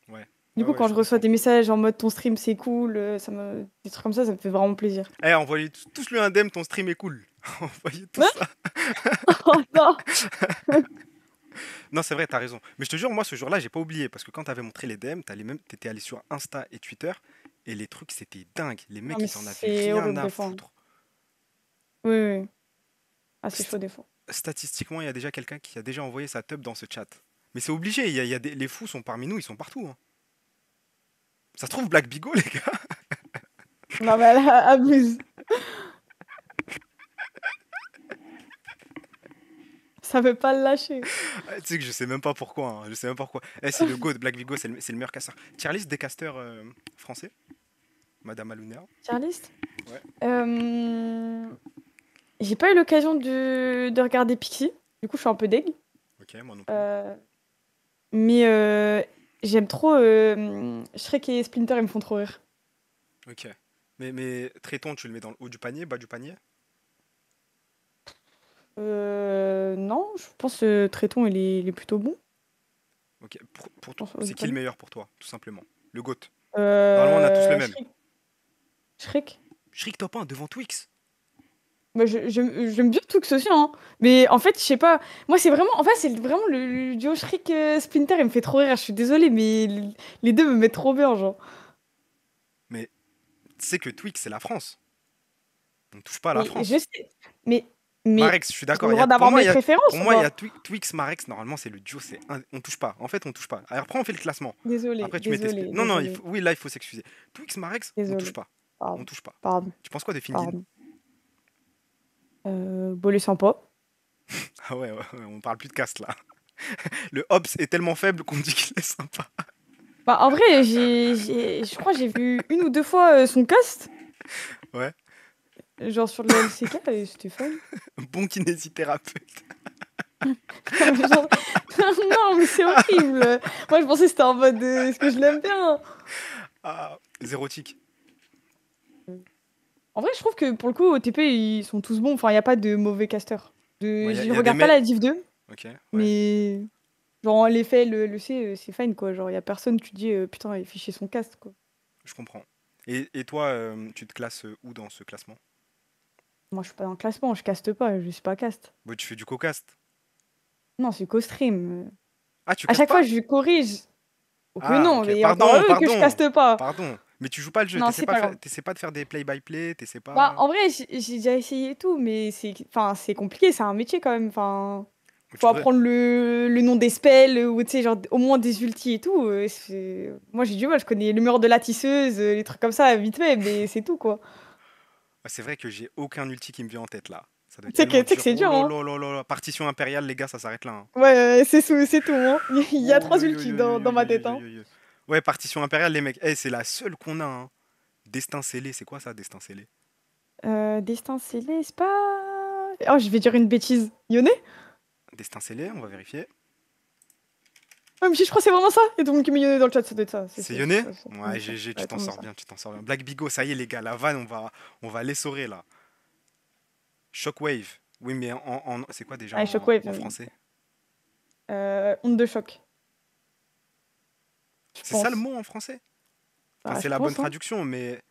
ouais, Du ouais, coup, ouais, quand je je reçois comprends. des messages en mode ton stream c'est cool, des trucs comme ça me fait vraiment plaisir. Eh, envoyez tous lui un DM, ton stream est cool. Envoyez tout Ouais. ça. Oh non! Non, c'est vrai, t'as raison. Mais je te jure, moi, ce jour-là, j'ai pas oublié. Parce que quand t'avais montré les DM, t'étais allé sur Insta et Twitter. Et les trucs, c'était dingue. Les Non, mecs, mais ils en avaient c'est rien horrible à des fois, hein. foutre. Oui, oui, oui. Ah, c'est St- chaud des fois. Statistiquement, il y a déjà quelqu'un qui a déjà envoyé sa tub dans ce chat. Mais c'est obligé. Les fous sont parmi nous, ils sont partout, hein. Ça se trouve, Black Bigo, les gars. Non, mais elle abuse. Ça veut pas le lâcher. Ah, tu sais que je sais même pas pourquoi, hein. Je sais même pas pourquoi. Eh, c'est le GOAT, Black Bigo, c'est le meilleur casseur. Tier list des casteurs français, Madame Alunea. Tier list? Ouais, Euh, J'ai pas eu l'occasion de regarder Pixie. Du coup, je suis un peu deg. ok, moi non plus. Euh, Mais j'aime trop Shrek et Splinter, ils me font trop rire. Ok. Mais Traiton, tu le mets dans le haut du panier, bas du panier? Non, je pense que Tréton, il est plutôt bon. Ok. Je pense, C'est qui le meilleur pour toi, tout simplement? Le GOAT. Normalement, on a tous le même. Shrek. Shrek. Shriek top 1 devant Twix. Bah, j'aime bien Twix aussi, hein. Mais en fait, je sais pas. Moi, c'est vraiment. En fait, c'est vraiment le duo Shrek Splinter, il me fait trop rire. Je suis désolée, mais les deux me mettent trop bien, genre. Mais tu sais que Twix, c'est la France. On ne touche pas à la Mais je France. sais. Mais, mais Marex, je suis j'ai le d'accord. droit Pour d'avoir moi, mes pour préférences ou moi, il y a pas? Twix, Marex. Normalement, c'est le duo. On touche pas. En fait, on touche pas. Alors, après, on fait le classement. Désolée, Après, tu mets tes désolée, Non, non, désolée, oui, là, il faut s'excuser. Twix, Marex, on touche désolée. pas. On Pardon, touche pas. pardon, Tu penses quoi de Fingin? pardon. Bolé sympa. Ah ouais, ouais, ouais, on parle plus de caste là. Le Hobbs est tellement faible qu'on dit qu'il est sympa. Bah, en vrai, je crois que j'ai vu une ou deux fois son cast, Ouais. genre sur le LCK, et c'était fun. Bon kinésithérapeute. Genre- Non, mais c'est horrible. Moi, je pensais que c'était en mode est-ce que je l'aime bien? Ah, zéro tic. En vrai, je trouve que pour le coup, OTP, ils sont tous bons. Enfin, il n'y a pas de mauvais casteurs. Ouais, Je y a des regarde pas mecs. la Div 2, Ok, ouais. mais genre, en l'effet, le C, c'est fine, quoi. Genre, il n'y a personne, tu te dis putain, il fait chier son cast, quoi. Je comprends. Et toi, tu te classes où dans ce classement? Moi, je suis pas dans le classement, je caste pas, je suis pas cast. Bah, tu fais du co-cast. Non, c'est co-stream. Ah, tu À castes chaque fois, pas? je corrige. Oh que Ah, non, ok. mais encore Pardon, eux que je pardon. caste pas. Pardon. Mais tu joues pas le jeu. Non, c'est pas grave. T'essaies pas de faire des play-by-play. T'essaies Bah, pas. en vrai, j'ai déjà essayé et tout, mais enfin, c'est compliqué, c'est un métier quand même. Enfin, Tu faut devrais. apprendre le nom des spells, ou tu sais, genre au moins des ultis et tout. Moi, j'ai du mal, je connais le mur de la tisseuse, les trucs comme ça, vite fait, mais c'est tout, quoi. Ah, c'est vrai que j'ai aucun ulti qui me vient en tête là. Ça doit être Tu tellement sais que dur. c'est Oh dur, là hein. là là là là. Partition impériale, les gars, ça s'arrête là, hein. Ouais, c'est tout, hein. Il y a Oh, 3 yo, yo, ultis yo, yo, dans yo, ma yo, tête, yo, hein. yo, yo. Ouais, partition impériale, les mecs. Eh, c'est la seule qu'on a, hein. Destin scellé, c'est quoi ça, destin scellé? Destin scellé, c'est pas... Oh, je vais dire une bêtise. Yone? Destin scellé, on va vérifier. Ouais, mais je crois que c'est vraiment ça. Il y a tout le monde qui met Yone dans le chat, ça doit être ça. C'est Yone? Ça doit Ouais, être ça. GG, tu Ouais, t'en tourne sors ça. bien, tu t'en sors bien. Black Bigo, ça y est, les gars, la vanne, on va l'essorer là. Shockwave. Oui, mais c'est quoi déjà Allez, Shockwave. en français? Onde de choc, je C'est ça le pense. mot en français? Enfin, Bah, c'est je la bonne pense, hein. traduction, mais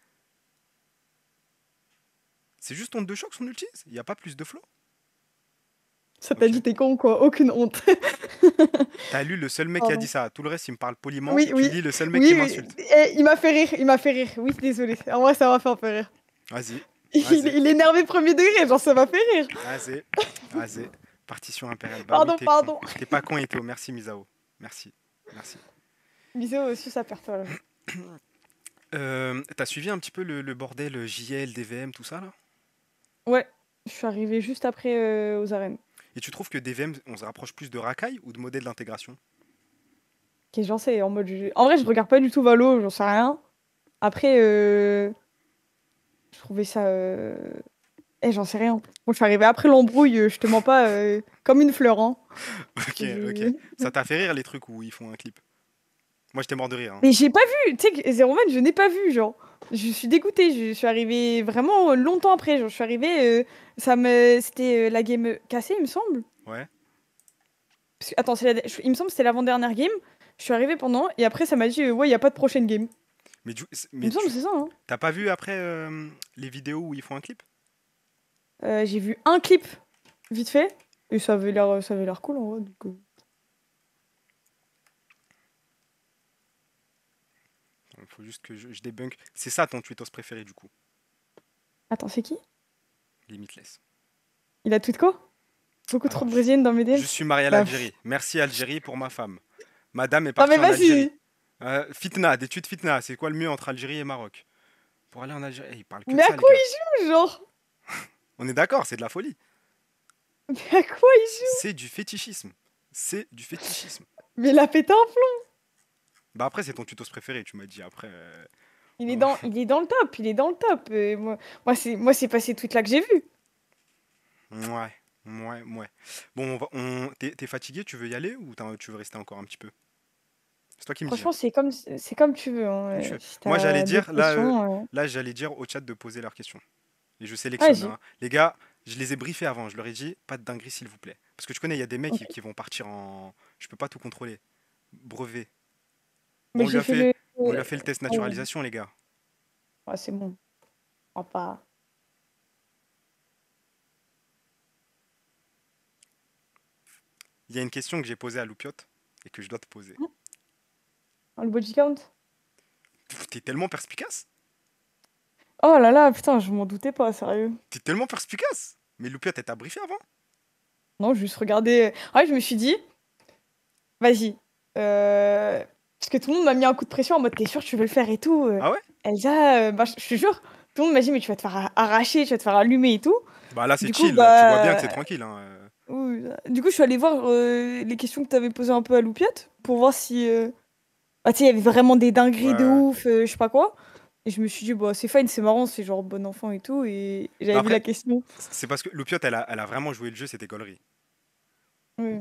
c'est juste onde de choc son ultise? Il n'y a pas plus de flow? Ça t'a Ok. dit t'es con, quoi. Aucune honte. T'as lu le seul mec qui a dit Pardon. ça. Tout le reste, il me parle poliment. Oui, Tu oui. lis le seul mec qui Oui, oui. m'insulte. Eh, il m'a fait rire, il m'a fait rire. Oui, désolé. En vrai, ça m'a fait un peu rire. Vas-y, Il, vas-y, il est énervé premier degré, genre ça m'a fait rire. vas-y, vas-y. Partition impériale. Bah oui, Pardon, t'es con. pardon. T'es pas con, Eto. Merci, Misao. Merci. Merci. Bisous aussi, ça perd toi, là. T'as suivi un petit peu le bordel JL, DVM, tout ça là? Ouais, je suis arrivée juste après aux arènes. Et tu trouves que DVM, on se rapproche plus de racaille ou de modèle d'intégration? Qu'est-ce que j'en sais, en mode... En vrai, je regarde pas du tout Valo, j'en sais rien. Après, je trouvais ça... Eh, j'en sais rien. Bon, je suis arrivée après l'embrouille, je te mens pas, comme une fleur, hein. Ok, ok. Je- Ça t'a fait rire les trucs où ils font un clip? Moi, j'étais mort de rire, hein. Mais j'ai pas vu, tu sais, que Zero Man, je n'ai pas vu, genre. Je suis dégoûtée, je suis arrivée vraiment longtemps après, genre, je suis arrivée, c'était la game cassée, il me semble. Ouais. Attends, il me semble que c'était l'avant-dernière game. Je suis arrivée pendant, et après, ça m'a dit, ouais, il y a pas de prochaine game. Mais, Il me mais semble que tu c'est ça, hein. t'as pas vu après les vidéos où ils font un clip? J'ai vu un clip, vite fait, et ça avait l'air cool, en vrai, donc, Il faut juste que je débunk. C'est ça ton tweetos préféré du coup? Attends, c'est qui? Limitless. Il a tweet quoi? Beaucoup trop Alors, de brésiliennes dans mes je DMs? suis marié à Bah, l'Algérie. Merci Algérie pour ma femme. Madame est non mais partie en Algérie. vas-y! Fitna, des tweets fitna. C'est quoi le mieux entre Algérie et Maroc? Pour aller en Algérie. Eh, ils parlent que de Mais à ça, les quoi gars. il joue, genre? On est d'accord, c'est de la folie. Mais à quoi il joue? C'est du fétichisme. C'est du fétichisme. Mais il a pété un plomb! Bah après, c'est ton tutos préféré, tu m'as dit. Après, Il est dans le top, il est dans le top. Moi, c'est pas ces tweets-là que j'ai vus. ouais, ouais, ouais. Bon, t'es fatigué, tu veux y aller ou tu veux rester encore un petit peu? C'est toi qui me dis, hein. Franchement, c'est comme tu veux, hein. Comme tu veux. Si Moi, j'allais t'as d'autres dire, là, questions, là, j'allais dire au chat de poser leurs questions. Et je sélectionne, vas-y. hein. Les gars, je les ai briefés avant. Je leur ai dit, pas de dinguerie, s'il vous plaît. Parce que tu connais, il y a des mecs Ok. qui vont partir en. Je peux pas tout contrôler. Brevet. Bon, Mais j'ai fait le. on lui a fait le test Oh, naturalisation, les gars. ouais, c'est bon. On va pas. Il y a une question que j'ai posée à Loupiote et que je dois te poser. Le body count? T'es tellement perspicace. Oh là là, putain, je m'en doutais pas, sérieux. T'es tellement perspicace. Mais Loupiote, elle t'a briefé avant. Non, juste regarder. Ouais, je me suis dit, vas-y. Parce que tout le monde m'a mis un coup de pression en mode, t'es sûr que tu veux le faire et tout. Ah ouais? Elsa, bah, je te jure, tout le monde m'a dit, mais tu vas te faire arracher, tu vas te faire allumer et tout. Bah là, c'est Du coup, chill. Tu vois bien que c'est bah. tranquille, hein. Oui, du coup, je suis allée voir les questions que tu avais posées un peu à Loupiette pour voir si. Ah, tu sais, il y avait vraiment des Ouais, dingueries de ouais. ouf, je sais pas quoi. Et je me suis dit, bah, c'est fine, c'est marrant, c'est genre bon enfant et tout. Et Bah j'avais vu la après, question. c'est parce que Loupiote, elle a vraiment joué le jeu, c'était gaulerie. Oui.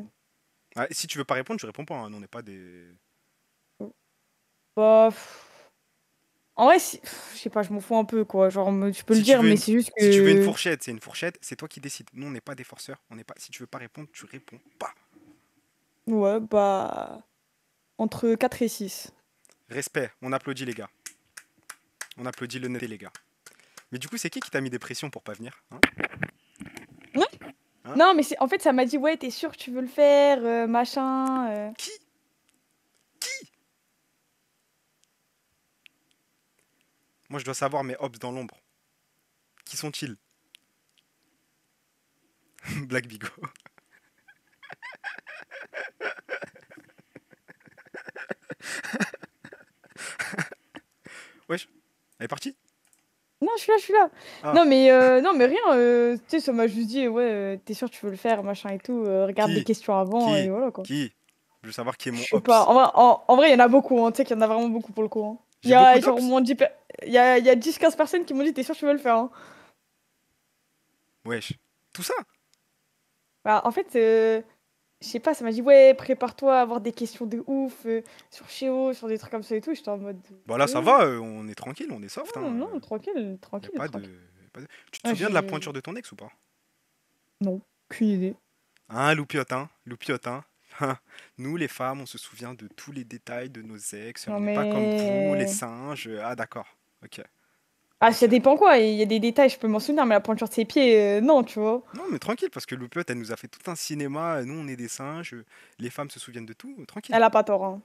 Ah, si tu veux pas répondre, tu réponds pas, hein. Nous, on n'est pas des. Bah. En vrai, je sais pas, je m'en fous un peu, quoi. Genre, tu peux le Si tu dire, veux mais une, c'est juste si tu veux une que. fourchette, c'est une fourchette, c'est toi qui décides. Nous, on n'est pas des forceurs. On n'est pas. Si tu veux pas répondre, tu réponds pas. Ouais, bah. Entre 4 et 6. Respect. On applaudit les gars. On applaudit l'honnêteté les gars. Mais du coup, c'est qui t'a mis des pressions pour pas venir, hein? Ouais. Hein? Non, mais en fait, ça m'a dit, ouais, t'es sûr que tu veux le faire, machin. Qui? Moi, je dois savoir mes hops dans l'ombre. Qui sont-ils? Black Bigo. Wesh. Elle est partie? Non, je suis là, je suis là. Ah, Non, mais rien. Tu sais, ça m'a juste dit, ouais, t'es sûr que tu veux le faire, machin et tout. Regarde les qui? questions avant et Qui? voilà quoi. Qui? Je veux savoir qui est Je mon sais pas. Ops. En vrai, il y en a beaucoup. Hein. Tu sais qu'il y en a vraiment beaucoup pour le coup. Hein. Il J'ai y beaucoup a genre au d'Ops? moins 10 il y a 10-15 personnes qui m'ont dit, t'es sûr que tu veux le faire. Hein. Wesh. Tout ça? Bah, en fait, je sais pas, ça m'a dit, ouais, prépare-toi à avoir des questions de ouf sur Chéo, sur des trucs comme ça et tout. J'étais en mode, Bon là ça ok. va, on est tranquille, on est soft, Non, hein. non, tranquille, Y a tranquille, pas de... tranquille. y a pas de- Tu te Ah, souviens de la pointure de ton ex ou pas? Non, aucune idée. Hein, loupiotin, loupiotin. Hein. Nous les femmes, on se souvient de tous les détails de nos ex, on Non, n'est pas comme vous, les mais. singes. Ah d'accord, ok, Ah, ça ok. dépend quoi. Il y a des détails, je peux m'en souvenir, mais la pointure de ses pieds, non, tu vois. Non mais tranquille, parce que loupiote, elle nous a fait tout un cinéma, nous on est des singes, les femmes se souviennent de tout, tranquille. Elle a pas tort, hein.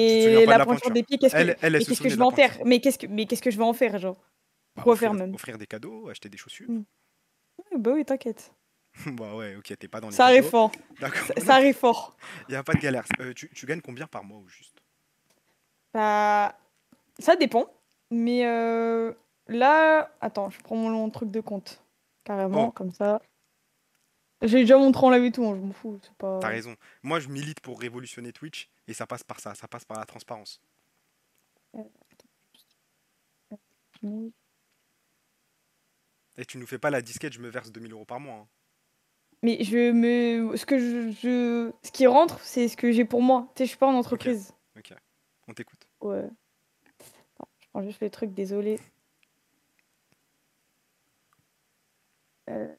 Tu te souviens Mais pas de la la pointure pointure. des pieds, Elle mais se qu'est-ce que souvenait je de vais la en faire? pointure. Mais qu'est-ce que je vais en faire, genre? Bah Pourquoi faire même? offrir des cadeaux, acheter des chaussures. Hmm. Ouais, bah oui, t'inquiète. Bah ouais, ok, t'es pas dans les Ça arrive cadeaux. fort. D'accord, Ça non, arrive fort. y a pas de galère. Tu gagnes combien par mois au juste? Bah, ça dépend. Mais là, attends, je prends mon truc de compte. Oh, Carrément, comme ça. J'ai déjà montré en live et tout, hein, je m'en fous. C'est t'as pas. raison. Moi je milite pour révolutionner Twitch et ça passe par ça passe par la transparence. Euh, mais Et tu nous fais pas la disquette, je me verse 2000 € par mois, hein. ce qui rentre, c'est ce que j'ai pour moi. Tu sais, je suis pas en Ok, entreprise. ok, on t'écoute. Ouais. Attends, je prends juste le truc, désolé. Euh,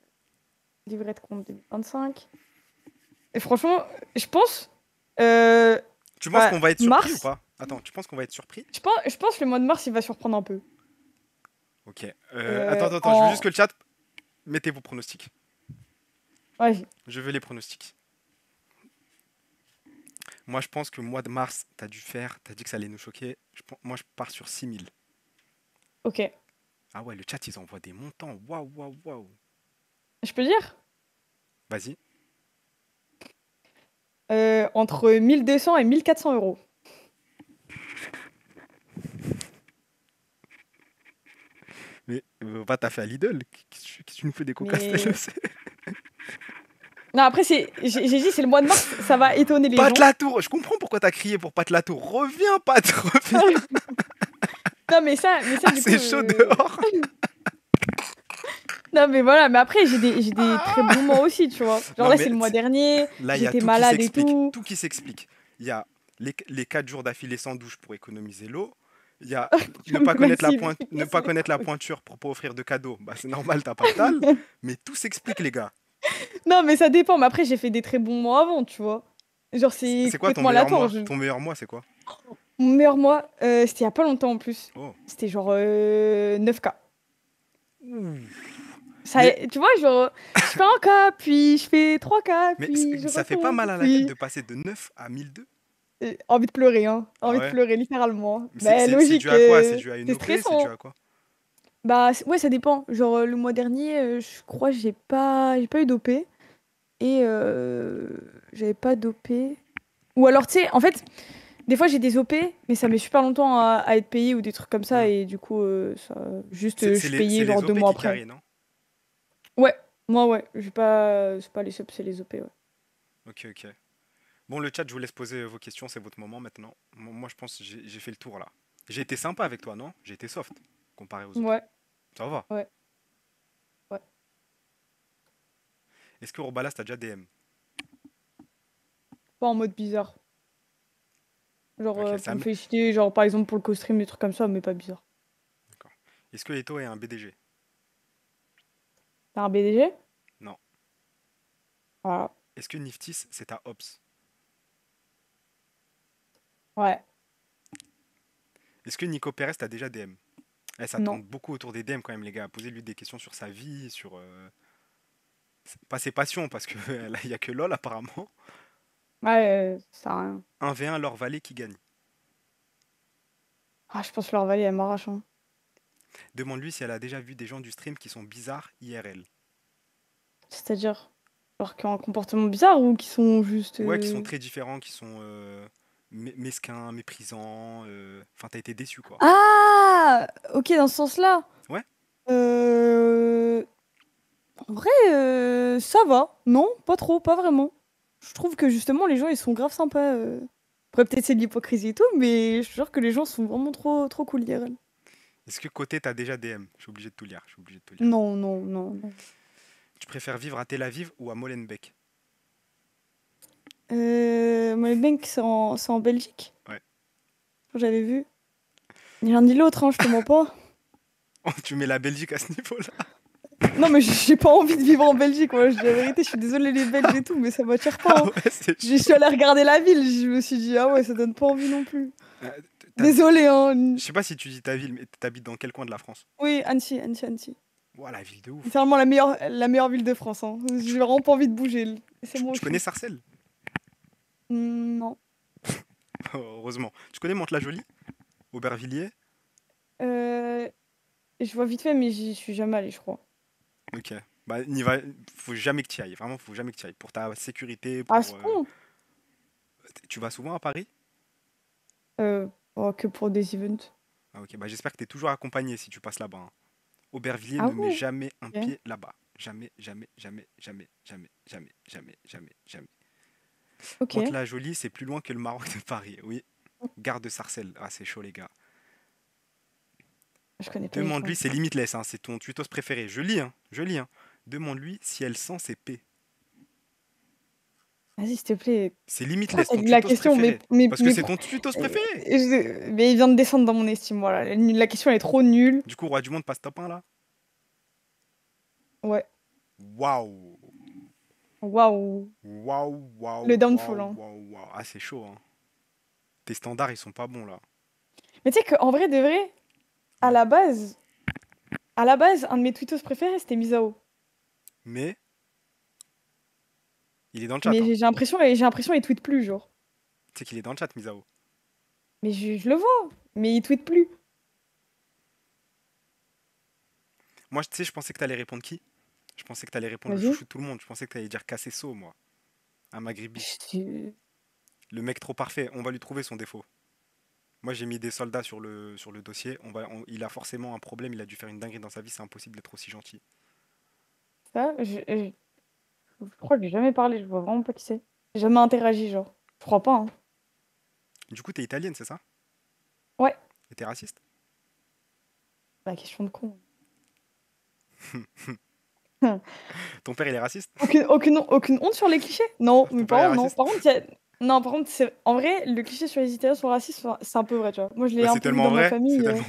livret de compte 2025. Et franchement, je pense. Euh, Tu penses bah, qu'on va être surpris ou mars, pas? Attends, tu penses qu'on va être surpris? je pense que le mois de mars, il va surprendre un peu. Ok. Attends, je veux juste En... que le chat. Mettez vos pronostics. Ouais, Je veux les pronostics. Moi, je pense que mois de mars, t'as dit que ça allait nous choquer. Moi, je pars sur 6000. ok. Ah ouais, le chat, ils envoient des montants. Waouh, waouh, waouh. Je peux dire? Vas-y. Entre 1200 et 1400 euros. Mais va, t'as fait à Lidl. Qu'est-ce que tu nous fais des cocastelles? Mais. Non, après, j'ai dit, c'est le mois de mars, ça va étonner les Pat gens. Latour. Je comprends pourquoi t'as crié pour Pat Latour. Reviens, Pat, reviens. Non, Ah, du coup. c'est chaud dehors. Non, mais voilà, mais après, j'ai des très bons mois aussi, tu vois. Genre Non, là, mais c'est le mois dernier, là, il y a j'étais tout qui malade et s'explique. tout. Tout qui s'explique. Il y a les 4 jours d'affilée sans douche pour économiser l'eau. Il y a Non, mais vas-y, mais ne casse pas les connaître la couilles. pointure pour pas offrir de cadeaux. Bah, c'est normal, t'as pas de dalle. Mais tout s'explique, les gars. Non, mais ça dépend. Mais après, j'ai fait des très bons mois avant, tu vois. Genre, c'est C'est quoi ton complètement meilleur aléatoire. mois? Ton meilleur mois, c'est quoi? Mon meilleur mois, c'était il y a pas longtemps en plus. Oh. C'était genre 9K. Ouh. Ça, Mais, tu vois, genre, je fais 1K, puis je fais 3K, mais puis je ça fait pas retombe, mal à la tête puis de passer de 9 à 1002? envie de pleurer, hein. Ah Envie de ouais? pleurer, littéralement. Mais Mais c'est dû logique, à quoi? C'est dû à une c'est OP? C'est dû stressant. à quoi? Bah ouais, ça dépend. Genre le mois dernier, je crois que j'ai pas eu d'OP et j'avais pas d'OP. Ou alors tu sais, en fait, des fois j'ai des OP, mais ça met super longtemps à être payé ou des trucs comme ça Hmm. et du coup ça juste je suis C'est payé genre les deux OP mois qui après. carry, non? Ouais, moi ouais, j'ai pas c'est pas les subs, c'est les OP ouais. Ok, ok. Bon, le chat, je vous laisse poser vos questions, c'est votre moment maintenant. Moi, je pense que j'ai fait le tour là. J'ai été sympa avec toi, non? J'ai été soft, comparé aux autres. Ouais, Ça va. ouais, ouais. Est-ce que Urbalas t'as déjà DM? Pas en mode bizarre. Genre Ok, pour me féliciter, genre par exemple pour le co-stream, des trucs comme ça, mais pas bizarre. D'accord. Est-ce que Eto est un BDG? T'as un BDG? Non. Voilà. Est-ce que Niftis, c'est ta Ops? Ouais, Est-ce que Nico Perez t'a déjà DM? Eh, ça non. tourne beaucoup autour des DM quand même, les gars. Posez-lui des questions sur sa vie, sur... pas ses passions, parce que là, il n'y a que LOL apparemment. Ouais, ça sert à rien. 1v1, leur valet qui gagne. Ah, je pense que leur Valley, elle m'arrache. Hein. Demande-lui si elle a déjà vu des gens du stream qui sont bizarres IRL. C'est-à-dire, genre qui ont un comportement bizarre ou qui sont juste. Ouais, qui sont très différents, qui sont mesquins, méprisants. Enfin, t'as été déçu, quoi. Ah! Ok, dans ce sens-là. Ouais? vrai, ça va. Non, pas trop, pas vraiment. Je trouve que justement, les gens, ils sont grave sympas. Après, peut-être c'est de l'hypocrisie et tout, mais je te jure que les gens sont vraiment trop, trop cool, IRL. Est-ce que côté t'as déjà DM? Je suis obligé de tout lire, je suis obligé de tout lire. Non, non, non, non. Tu préfères vivre à Tel Aviv ou à Molenbeek? Molenbeek, c'est en Belgique, Ouais. j'avais vu. Ni l'un ni l'autre, hein, je te mens pas. Tu mets la Belgique à ce niveau-là? Non, mais j'ai pas envie de vivre en Belgique, moi, je dis la vérité, je suis désolée les Belges et tout, mais ça m'attire pas, Ah hein. ouais, c'est Je chaud. suis allée regarder la ville, je me suis dit, ah ouais, ça donne pas envie non plus. Euh, Désolée, hein. Je sais pas si tu dis ta ville, mais t'habites dans quel coin de la France? Oui, Annecy, Annecy, Annecy. Ouah, la ville de ouf. Littéralement la meilleure ville de France, hein. J'ai vraiment pas envie de bouger. C'est moi où Tu je connais suis. Sarcelles? Non. Heureusement. Tu connais Mantes-la-Jolie? Aubervilliers? Euh, je vois vite fait, mais j'y suis jamais allée, je crois. Ok. Bah, n'y va... faut jamais que tu y ailles. Vraiment, faut jamais que tu y ailles. Pour ta sécurité, À pour. ce point, Tu vas souvent à Paris? euh, oh, que pour des events. Ah, ok. Bah, j'espère que tu es toujours accompagné si tu passes là-bas, hein. Aubervilliers, Ah ne mets ouais, jamais un ok. pied là-bas. Jamais, jamais, jamais, jamais, jamais, jamais, jamais, jamais, jamais. Ok. Mantes-la-Jolie, c'est plus loin que le Maroc de Paris. Oui. Gare de Sarcelles. Ah, c'est chaud, les gars. Je connais pas du tout, Demande-lui, hein. c'est limitless, hein, c'est ton tutos préféré. Je lis, hein, je lis, hein. Demande-lui si elle sent ses P. Vas-y, s'il te plaît. C'est Pourquoi limitless, t'as ton lu la tutos question? Mais, préféré. mais, Parce que mais, c'est pour- ton tutos euh, préféré. mais il vient de descendre dans mon estime, voilà. La question, elle est trop nulle. Du coup, Roi du Monde passe top 1 là. Ouais. Waouh. Waouh. Waouh, Le waouh, downfall, waouh, hein. waouh, waouh. Ah, c'est chaud, hein. Tes standards, ils sont pas bons là. Mais tu sais qu'en vrai, de vrai, à Ouais. la base, à la base, un de mes tweetos préférés, c'était Misao. Mais, il est dans le chat, Mais hein. j'ai l'impression il tweet plus, genre. Tu sais qu'il est dans le chat, Misao. Mais je le vois, mais il tweet plus. Moi, tu sais, je pensais que t'allais répondre qui? Je pensais que t'allais répondre le Vas-y. chouchou de tout le monde. Je pensais que t'allais dire Kassesso, moi. Un Maghribi. Je- Le mec trop parfait. On va lui trouver son défaut. Moi, j'ai mis des soldats sur le dossier. Il a forcément un problème. Il a dû faire une dinguerie dans sa vie. C'est impossible d'être aussi gentil. Ça, je crois que j'ai jamais parlé, je vois vraiment pas qui c'est. J'ai jamais interagi, genre. Je crois pas, hein. Du coup, t'es italienne, c'est ça? Ouais. Et t'es raciste? La question de con. Ton père, il est raciste? Aucune honte sur les clichés? Non, mes Ton père est parents, non. raciste? Par contre, non, par contre, en vrai, le cliché sur les Italiens sont racistes, c'est un peu vrai, tu vois. Moi, je l'ai Bah, un c'est peu vu tellement dans ma vrai. C'est famille. tellement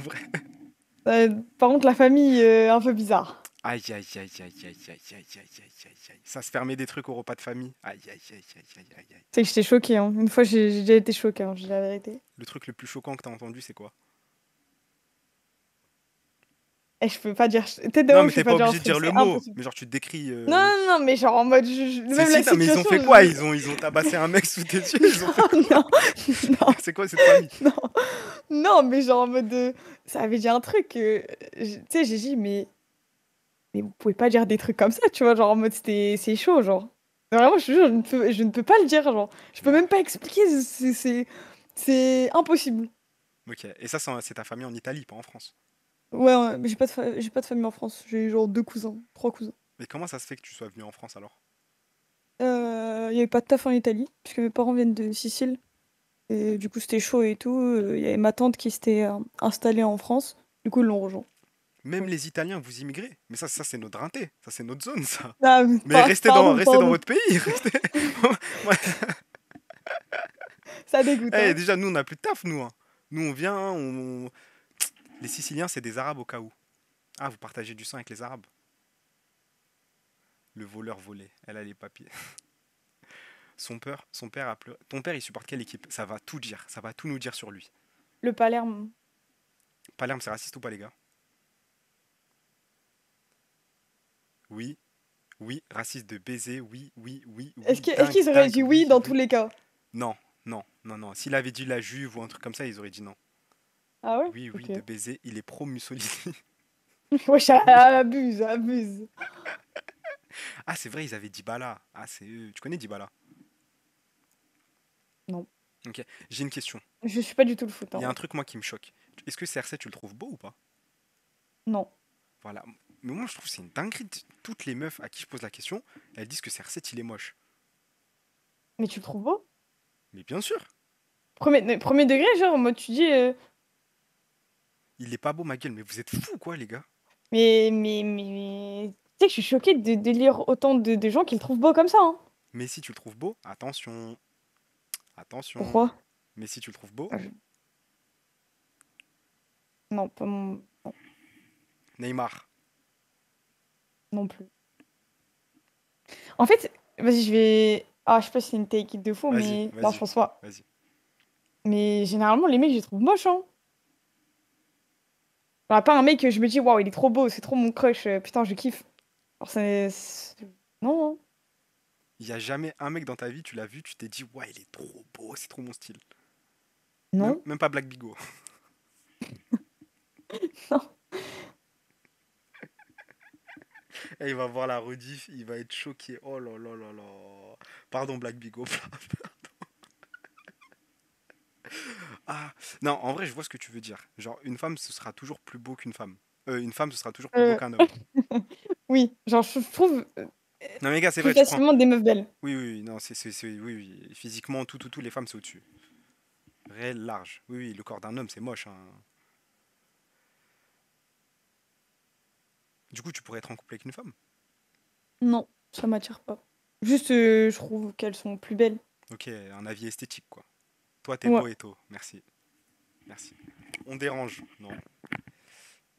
vrai. Par contre, la famille, un peu bizarre. Aïe, aïe, aïe, aïe, aïe, aïe, aïe, aïe, aïe, aïe, aïe, aïe. Ça se permet des trucs au repas de famille. Aïe, aïe, aïe, aïe, aïe, aïe, aïe. C'est que j'étais choquée, hein. Une fois, j'ai déjà été choquée, hein, je dis la vérité. Le truc le plus choquant que t'as entendu, c'est quoi? Et je peux pas dire. Tête de Non, haut, mais je peux t'es pas pas dire un obligé de truc, dire le c'est mot. impossible. Mais genre, tu te décris. Non, non, non, mais genre en mode. C'est Même la si, mais ils ont situation. fait quoi? Ils ont tabassé un mec sous tes yeux. Ils ont fait quoi? Non, non, C'est quoi cette famille? non, non, mais genre en mode. Ça avait dit un truc. Tu sais, j'ai dit, mais vous pouvez pas dire des trucs comme ça, tu vois, genre en mode c'est chaud, genre. Vraiment, je te jure, je ne peux pas le dire, genre. Je peux Bon, même pas expliquer, c'est impossible. ok. Et ça, c'est ta famille en Italie, pas en France. Ouais, ouais, mais j'ai pas de famille en France. J'ai genre 2 cousins, 3 cousins. Mais comment ça se fait que tu sois venu en France alors? Il y avait pas de taf en Italie, puisque mes parents viennent de Sicile. Et du coup, c'était chaud et tout. Il y avait ma tante qui s'était installée en France. Du coup, ils l'ont rejoint. Même Voilà. les Italiens, vous immigrez. Mais ça c'est notre inté. Ça, c'est notre zone, ça. Ah, Mais restez dans, pardon, restez dans pardon. votre pays. Restez. Moi, Ça dégoûte, eh, hein. déjà, nous, on n'a plus de taf, nous, hein. Nous, on vient, les Siciliens, c'est des Arabes au cas où. Ah, vous partagez du sang avec les Arabes. Le voleur volé. Elle a les papiers. Son père a pleuré. Ton père, il supporte quelle équipe? Ça va tout dire. Ça va tout nous dire sur lui. Le Palerme. Palerme, c'est raciste ou pas, les gars? Oui. Oui. Raciste de baiser. Oui. Oui. Oui. Est-ce Oui. que, est-ce Dingue. qu'ils auraient Dingue. dit oui Oui. dans tous Oui. les cas? Non. Non. Non. Non. S'il avait dit la Juve ou un truc comme ça, ils auraient dit non. Ah ouais? Oui. Oui. Ok. De baiser. Il est pro Mussolini. Wesh, Oui. abuse, abuse. Ah, c'est vrai, ils avaient Dybala. Ah, c'est eux. Tu connais Dybala? Non. Ok. J'ai une question. Je suis pas du tout le foot, Il en y a un vrai. truc, moi, qui me choque. Est-ce que CR7, tu le trouves beau ou pas? Non. Voilà. Mais moi, je trouve que c'est une dinguerie. Toutes les meufs à qui je pose la question, elles disent que CR7, il est moche. Mais tu le trouves beau? Mais bien sûr, Premier degré, genre, en mode, tu dis. il est pas beau, ma gueule, mais vous êtes fous, quoi, les gars. Mais. Tu sais que je suis choquée de lire autant de gens qui le trouvent beau comme ça, hein. Mais si tu le trouves beau, attention, attention. Pourquoi? Mais si tu le trouves beau, Ah, Non, pas mon. Non, Neymar, non plus. En fait, vas-y, je vais. Ah, je sais pas si c'est une take it de fou, vas-y, mais. Non, je vas-y, pense pas. vas-y. Mais généralement, les mecs, je les trouve moches, hein. Genre, pas un mec que je me dis, waouh, il est trop beau, c'est trop mon crush, putain, je kiffe. Alors, Non, hein. Il y a jamais un mec dans ta vie, tu l'as vu, tu t'es dit, ouais, il est trop beau, c'est trop mon style. Même, Non, même pas Black Bigo. non. Et il va voir la rediff, il va être choqué. Oh là là là là. Pardon, Black Bigo. Ah, non, en vrai, je vois ce que tu veux dire. Genre, une femme, ce sera toujours plus beau qu'une femme. Une femme, ce sera toujours plus beau Euh, qu'un homme. Oui, genre, je trouve Non, mais les gars, c'est plus vrai, tu prends. facilement des meufs belles. Oui, oui, oui, non, oui, oui. Physiquement, tout, les femmes, c'est au-dessus. Réel, large. Oui, oui, le corps d'un homme, c'est moche, hein. Du coup, tu pourrais être en couple avec une femme. Non, ça m'attire pas. Juste, je trouve qu'elles sont plus belles. Ok, un avis esthétique, quoi. Toi, t'es Ouais. beau et tôt. Merci. Merci. On dérange, non?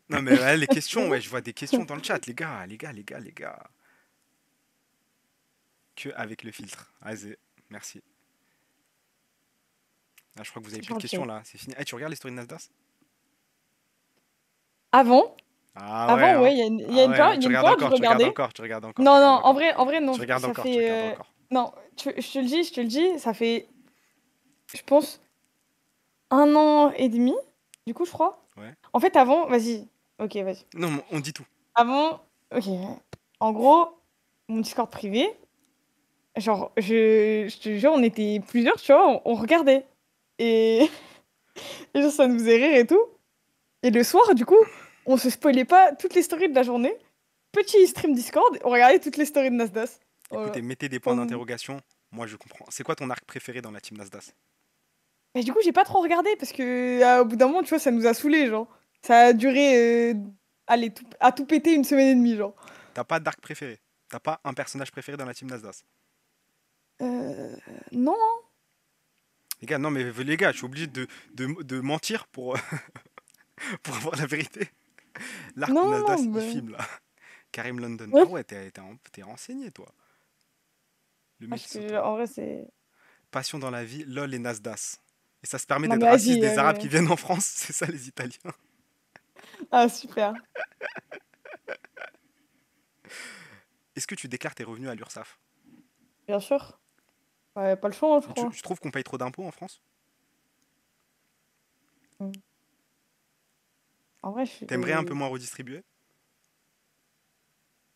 Non, mais ouais, les questions, ouais, je vois des questions dans le chat, les gars, les gars, les gars, les gars. Que avec le filtre. Vas-y, merci. Ah, je crois que vous avez C'est plus de questions gentil. là, c'est fini. Eh, tu regardes les stories de Nasdaq? Avant, Ah ouais, avant, hein. ouais, Ah ouais, hein. il y Tu a une regardes période où je encore, tu regardes regardais. encore, tu regardes encore, tu Non, regardes non, encore. en vrai, non, Tu regardes ça encore, tu regardes fait. encore. Non, je te le dis, ça fait, je pense, 1 an et demi, du coup, je crois. Ouais. En fait, avant, vas-y. Ok, vas-y. Non, on dit tout. Avant, ok. En gros, mon Discord privé, genre, je te jure, on était plusieurs, tu vois, on regardait. Et... et genre, ça nous faisait rire et tout. Et le soir, du coup, on se spoilait pas toutes les stories de la journée. Petit stream Discord, on regardait toutes les stories de Nasdaq. Écoutez, Voilà. mettez des points Comme- d'interrogation. Moi, je comprends. C'est quoi ton arc préféré dans la team Nasdaq? Mais du coup, j'ai pas trop regardé parce que au bout d'un moment, tu vois, ça nous a saoulés, genre. Ça a duré, allez, à tout péter 1 semaine et demie, genre. T'as pas d'arc préféré? T'as pas un personnage préféré dans la team Nasdaq? Euh, non, Les gars, non, mais les gars, je suis obligé de mentir pour, pour avoir la vérité. L'arc de non, non, Nasdaq, il bah... filme là. Karim London. Ah Ouais, ouais, t'es renseigné, toi. Le mec, parce il que, s'auto. en vrai, c'est... Passion dans la vie, LOL et Nasdaq. Et ça se permet Non, d'être mais raciste vas-y. des Arabes qui viennent en France, c'est ça les Italiens. Ah, super. Est-ce que tu déclares tes revenus à l'URSSAF? Bien sûr. Ouais, pas le choix, hein, je Tu, crois. tu trouves qu'on paye trop d'impôts en France? Mm. En vrai, je T'aimerais un suis... peu moins redistribuer?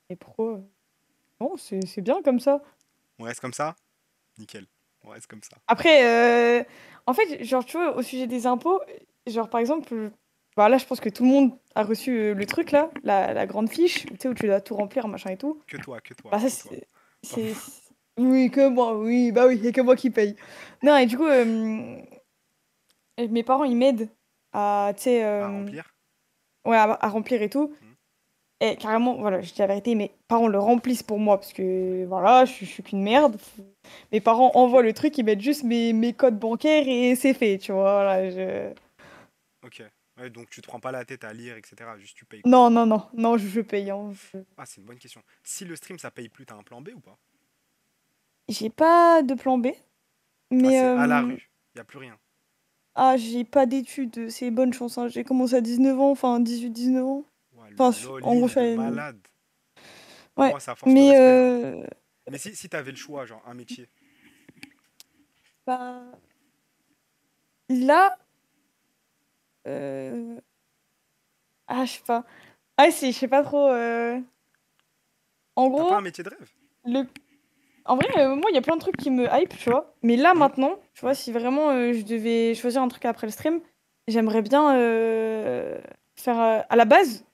Les pros... Bon, c'est bien comme ça. On reste comme ça? Nickel. On reste comme ça. Après, en fait, genre, tu vois, au sujet des impôts, genre, par exemple, bah, là, je pense que tout le monde a reçu le truc, là, la grande fiche, tu sais, où tu dois tout remplir, machin et tout. Que toi, que toi, Bah, ça, que toi. c'est- Oui, que moi, oui, bah oui, il y a que moi qui paye. Non, et du coup, mes parents, ils m'aident à, tu sais, À remplir? ouais, à remplir et tout. Hmm. Et carrément, voilà, je dis la vérité, mes parents le remplissent pour moi, parce que, voilà, je suis qu'une merde. Mes parents Ok, envoient le truc, ils mettent juste mes codes bancaires et c'est fait, tu vois. Voilà, ok. Ouais, donc tu te prends pas la tête à lire, etc. Juste tu payes quoi. Non, non, non, non, je paye, hein. Ah, c'est une bonne question. Si le stream ça paye plus, t'as un plan B ou pas? J'ai pas de plan B, Ah, mais c'est à la rue. Y a plus rien. ah, j'ai pas d'études, c'est bonne chance, hein. J'ai commencé à 19 ans, enfin 18 19 ans. Ouah, Enfin, en gros, l'all-in de malade. Ouais, Moi, ça force le mais respect, hein. Mais si t'avais le choix, genre un métier. bah, là, euh, ah, je sais pas. Ah, si, je sais pas trop. En T'as pas un gros, métier de rêve? le En vrai, moi, il y a plein de trucs qui me hype, tu vois. Mais là, Hmm. maintenant, tu vois, Ouais. si vraiment je devais choisir un truc après le stream, j'aimerais bien faire à la base,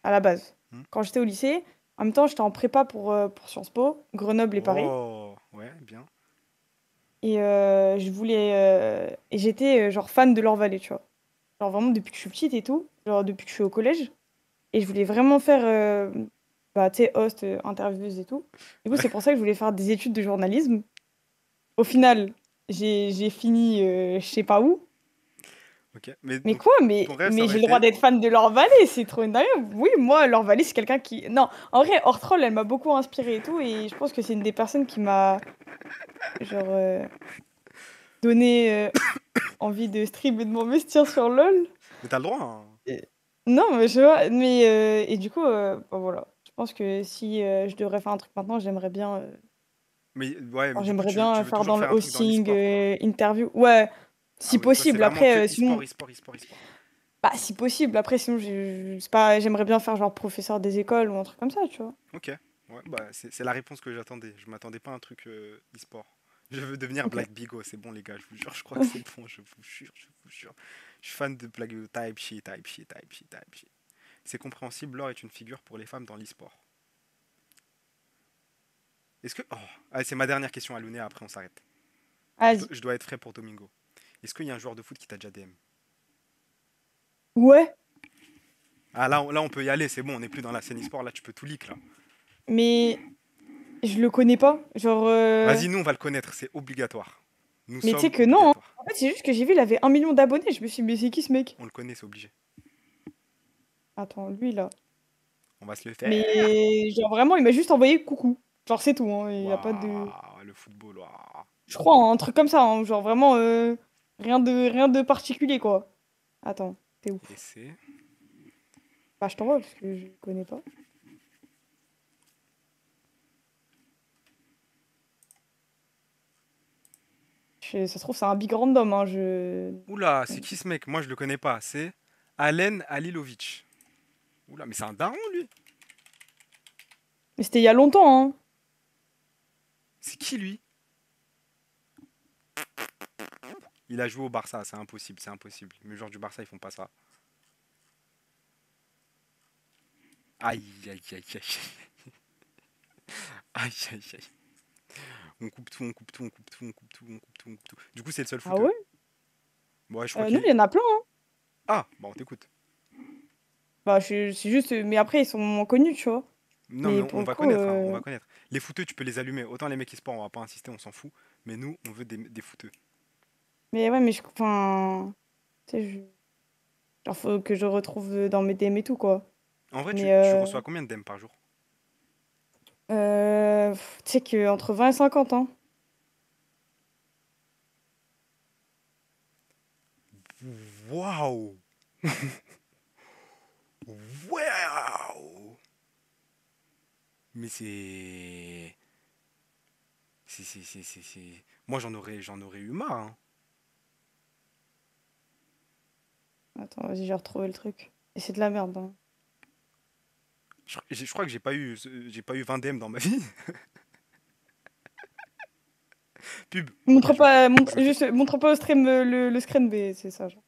Hmm. quand j'étais au lycée. En même temps, j'étais en prépa pour Sciences Po, Grenoble et Paris. Oh, ouais, bien. Et et j'étais genre fan de Laure Vallée, tu vois. Genre vraiment depuis que je suis petite et tout, genre depuis que je suis au collège. Et je voulais vraiment faire, bah, tu sais, host, intervieweuse et tout. Du coup, Ouais, c'est pour ça que je voulais faire des études de journalisme. Au final, j'ai fini, je sais pas où. ok. Mais Mais donc, quoi? ton rêve, ça Mais aurait j'ai le droit été. d'être fan de Laure Vallée, c'est trop une dinguerie. Oui, moi, Laure Vallée, c'est quelqu'un qui... Non, en vrai, hors troll, elle m'a beaucoup inspirée et tout. Et je pense que c'est une des personnes qui m'a, genre, donné envie de stream et de m'investir sur LoL. Mais t'as le droit, hein. Et- Non, mais je vois, mais et du coup, bah, voilà. Je pense que si je devrais faire un truc maintenant, Mais ouais, mais du coup, j'aimerais tu bien veux faire toujours dans le faire un truc dans hosting, l'e-sport, quoi. interview. Ouais, Ah si ouais, toi, c'est possible. vraiment que Après, e-sport, sinon, e-sport, e-sport, e-sport. bah, si possible. Après, sinon, c'est pas, j'aimerais bien faire genre professeur des écoles ou un truc comme ça, tu vois. Ok. Ouais, bah, c'est la réponse que j'attendais. Je m'attendais pas à un truc e-sport. Je veux devenir Ok. Black Bigo, c'est bon, les gars, je vous jure, je crois que c'est bon, je vous jure, je vous jure. Je suis fan de Black Bigo, type shit, type shit, type shit, type shit. C'est compréhensible, Laure est une figure pour les femmes dans l'e-sport. Est-ce que. Oh, allez, c'est ma dernière question à Luna, après on s'arrête. Vas-y. Je dois être frais pour Domingo. Est-ce qu'il y a un joueur de foot qui t'a déjà DM? Ouais, Ah, là, on peut y aller, c'est bon, on n'est plus dans la scène e-sport, là, tu peux tout leak, là. mais je le connais pas. Genre, Vas-y, nous, on va le connaître, c'est obligatoire. Nous mais tu sais sommes que non, hein. obligatoires. En fait, c'est juste que j'ai vu, il avait 1 million d'abonnés. Je me suis dit, mais c'est qui ce mec? On le connaît, c'est obligé. Attends, lui là. On va se le faire. Mais genre vraiment, il m'a juste envoyé coucou. Genre c'est tout, hein. Il y a pas de. Waouh, le football, waouh. Je crois, hein, un truc comme ça, hein. Genre vraiment, rien de particulier, quoi. Attends, t'es où? Et c'est. Bah, je t'envoie parce que je connais pas. Ça se trouve, c'est un big random, hein. Oula, c'est qui ce mec? Moi, je le connais pas. C'est Alen Alilovic. Oula, mais c'est un daron, lui. Mais c'était il y a longtemps, hein. C'est qui, lui? Il a joué au Barça, c'est impossible, c'est impossible. Les joueurs du Barça, ils font pas ça. Aïe, aïe, aïe, aïe. Aïe, aïe, aïe. On coupe tout, on coupe tout, on coupe tout, on coupe tout, on coupe tout, on coupe tout. Du coup, c'est le seul Ah footeux. ouais? Ouais, je crois qu'il Non, est. il y en a plein, hein. Ah, bon, t'écoutes. Bah, c'est juste. Mais après, ils sont moins connus, tu vois. Non, mais Mais on, pour on le va coup. connaître, hein, on va connaître. Les footeux, tu peux les allumer. Autant les mecs e-sport, on va pas insister, on s'en fout. Mais nous, on veut des footeux. Mais ouais, mais je. Enfin. Tu sais, genre, faut que je retrouve dans mes DM et tout, quoi. En vrai, Mais tu reçois combien de DM par jour? tu sais qu'entre 20 et 50, hein. Waouh! Waouh! Mais Moi, j'en aurais eu marre, hein. Attends, vas-y, j'ai retrouvé le truc. Et c'est de la merde, hein. Je crois que j'ai pas eu 20 DM dans ma vie. Pub. Ok, Montre pas, je me fais. juste, montre pas au stream le screen, mais c'est ça, genre.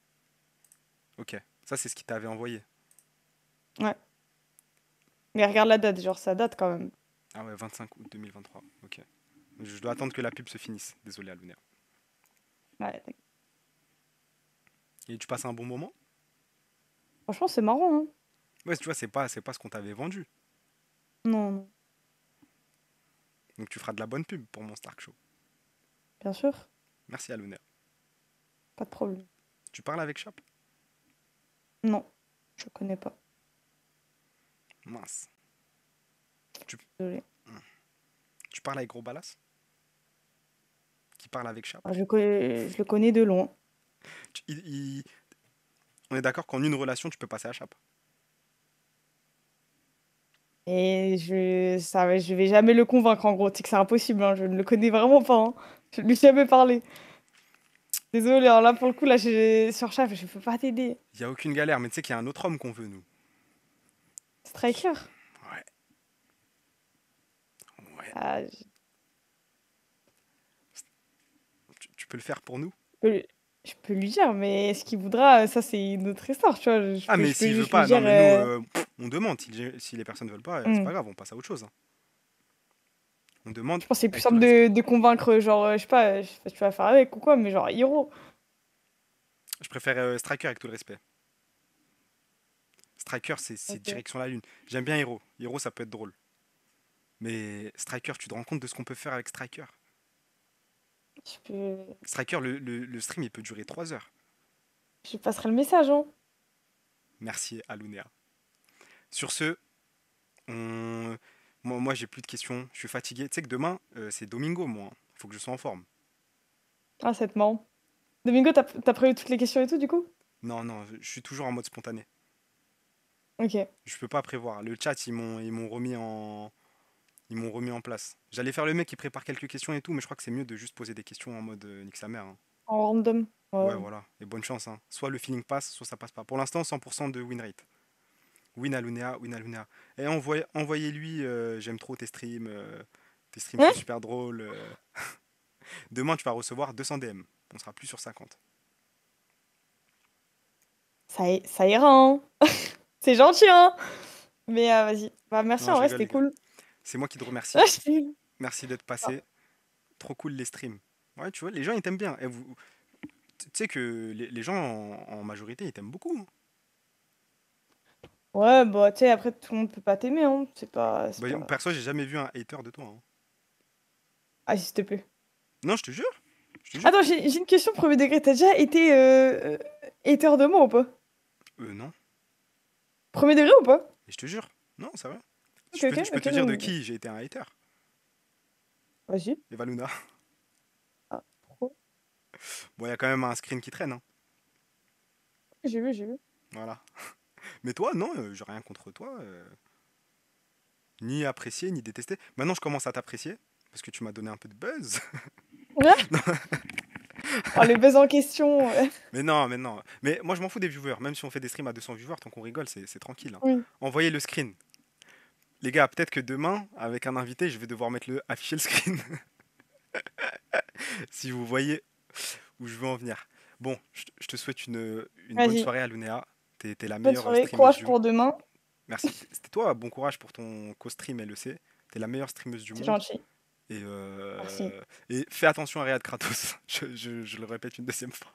Ok, ça c'est ce qu'il t'avait envoyé. Ouais. Mais regarde la date, genre, ça date quand même. Ah ouais, 25 août 2023. Ok. Je dois attendre que la pub se finisse. Désolé, Alunaire. Ouais, t'inquiète. Et tu passes un bon moment? Franchement, c'est marrant, hein. Ouais, tu vois, c'est pas ce qu'on t'avait vendu. Non, non, Donc tu feras de la bonne pub pour mon Stark Show. bien sûr, Merci, Alunaire. pas de problème. Tu parles avec Chap? Non, je connais pas. Mince. Tu, Désolée. tu parles avec Gros Balas? Qui parle avec Chap? Je le connais de loin. Tu- il- il- On est d'accord qu'en une relation, tu peux passer à Chap. Et je vais jamais le convaincre, en gros. C'est que c'est impossible, hein. Je ne le connais vraiment pas, hein. Je ne lui ai jamais parlé. Désolée, alors là, pour le coup, là, sur chat, je peux pas t'aider. Il n'y a aucune galère, mais tu sais qu'il y a un autre homme qu'on veut, nous. Striker? Ouais, ouais. Ah, Tu peux le faire pour nous? peux lui- je peux lui dire, mais ce qu'il voudra, ça, c'est une autre histoire, tu vois. Ah, mais Je peux s'il veut juste lui pas, non, dire. mais nous, On demande. Si les personnes veulent pas, c'est Hmm. pas grave, on passe à autre chose, hein. On demande Je pense que c'est plus avec tout simple le respect. de convaincre, genre, je sais pas si tu vas faire avec ou quoi, mais genre, Hiro. Je préfère Striker avec tout le respect. Striker, c'est Ok. direction la lune. J'aime bien Hero. Hero, ça peut être drôle. Mais Striker, tu te rends compte de ce qu'on peut faire avec Striker? Je peux... Striker, le stream, il peut durer 3 heures. Je passerai le message, hein. Merci à Lunea. Sur ce, on... moi j'ai plus de questions. Je suis fatigué. Tu sais que demain, c'est Domingo, moi, hein. Faut que je sois en forme. Ah, c'est marrant. Domingo, t'as prévu toutes les questions et tout, du coup? Non, non, je suis toujours en mode spontané. Ok. Je peux pas prévoir. Le chat, ils m'ont remis en place. J'allais faire le mec qui prépare quelques questions et tout, mais je crois que c'est mieux de juste poser des questions en mode nique sa mère, hein. En random. Ouais, Ouais. voilà. Et bonne chance, hein. Soit le feeling passe, soit ça passe pas. Pour l'instant, 100% de win rate. Win à Lunea, win à Lunea. Et envoyez-lui, j'aime trop tes streams sont Hein? super drôles. Demain, tu vas recevoir 200 DM. On sera plus sur 50. Ça ira, hein. C'est gentil, hein. Mais vas-y. Bah, merci, Non, en je vrai, rigole, c'était les gars. cool. C'est moi qui te remercie. Ah, Merci d'être Ah. passé. Trop cool les streams. Ouais, tu vois, les gens, ils t'aiment bien. Et tu sais que les gens, en majorité, ils t'aiment beaucoup, hein. Ouais, bah, tu sais, après, tout le monde peut pas t'aimer, hein. C'est pas... C'est Bah, pas... perso, j'ai jamais vu un hater de toi, hein. Ah, s'il te plaît. Non, je te jure. Je te jure. Attends, j'ai une question premier degré. T'as déjà été hater de moi ou pas? Non. Premier degré ou pas? Et je te jure. Non, ça va. Ok, ok, Je peux ok. te dire de qui j'ai été un hater. Vas-y. Eva Luna. Ah, pourquoi? Bon, il y a quand même un screen qui traîne, hein. J'ai vu, j'ai vu. Voilà. Mais toi, non, j'ai rien contre toi. Ni apprécié, ni détesté. Maintenant, je commence à t'apprécier. Parce que tu m'as donné un peu de buzz. Ouais. Oh, les buzz en question. Mais non, mais non. Mais moi, je m'en fous des viewers. Même si on fait des streams à 200 viewers, tant qu'on rigole, c'est tranquille, hein. Oui. Envoyez le screen. Les gars, peut-être que demain, avec un invité, je vais devoir afficher le screen. Si vous voyez où je veux en venir. Bon, je te souhaite une bonne Vas-y. soirée à Lunéa. T'es la Bonne meilleure soirée. streameuse Courage du monde. pour demain. Merci. C'était toi, bon courage pour ton co-stream LEC. T'es la meilleure streameuse du C'est monde. gentil. Et, Merci. fais attention à Riyad Kratos. Je le répète une deuxième fois.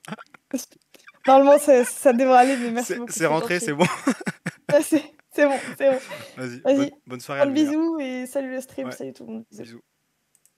Normalement, ça devrait aller, mais merci beaucoup, C'est c'est rentré, gentil. c'est bon. Ah, c'est bon, c'est bon. Vas-y, Vas-y. bonne soirée à Prends le Lunéa. bisou et salut le stream, Ouais, salut tout le monde. Bisous. bisous.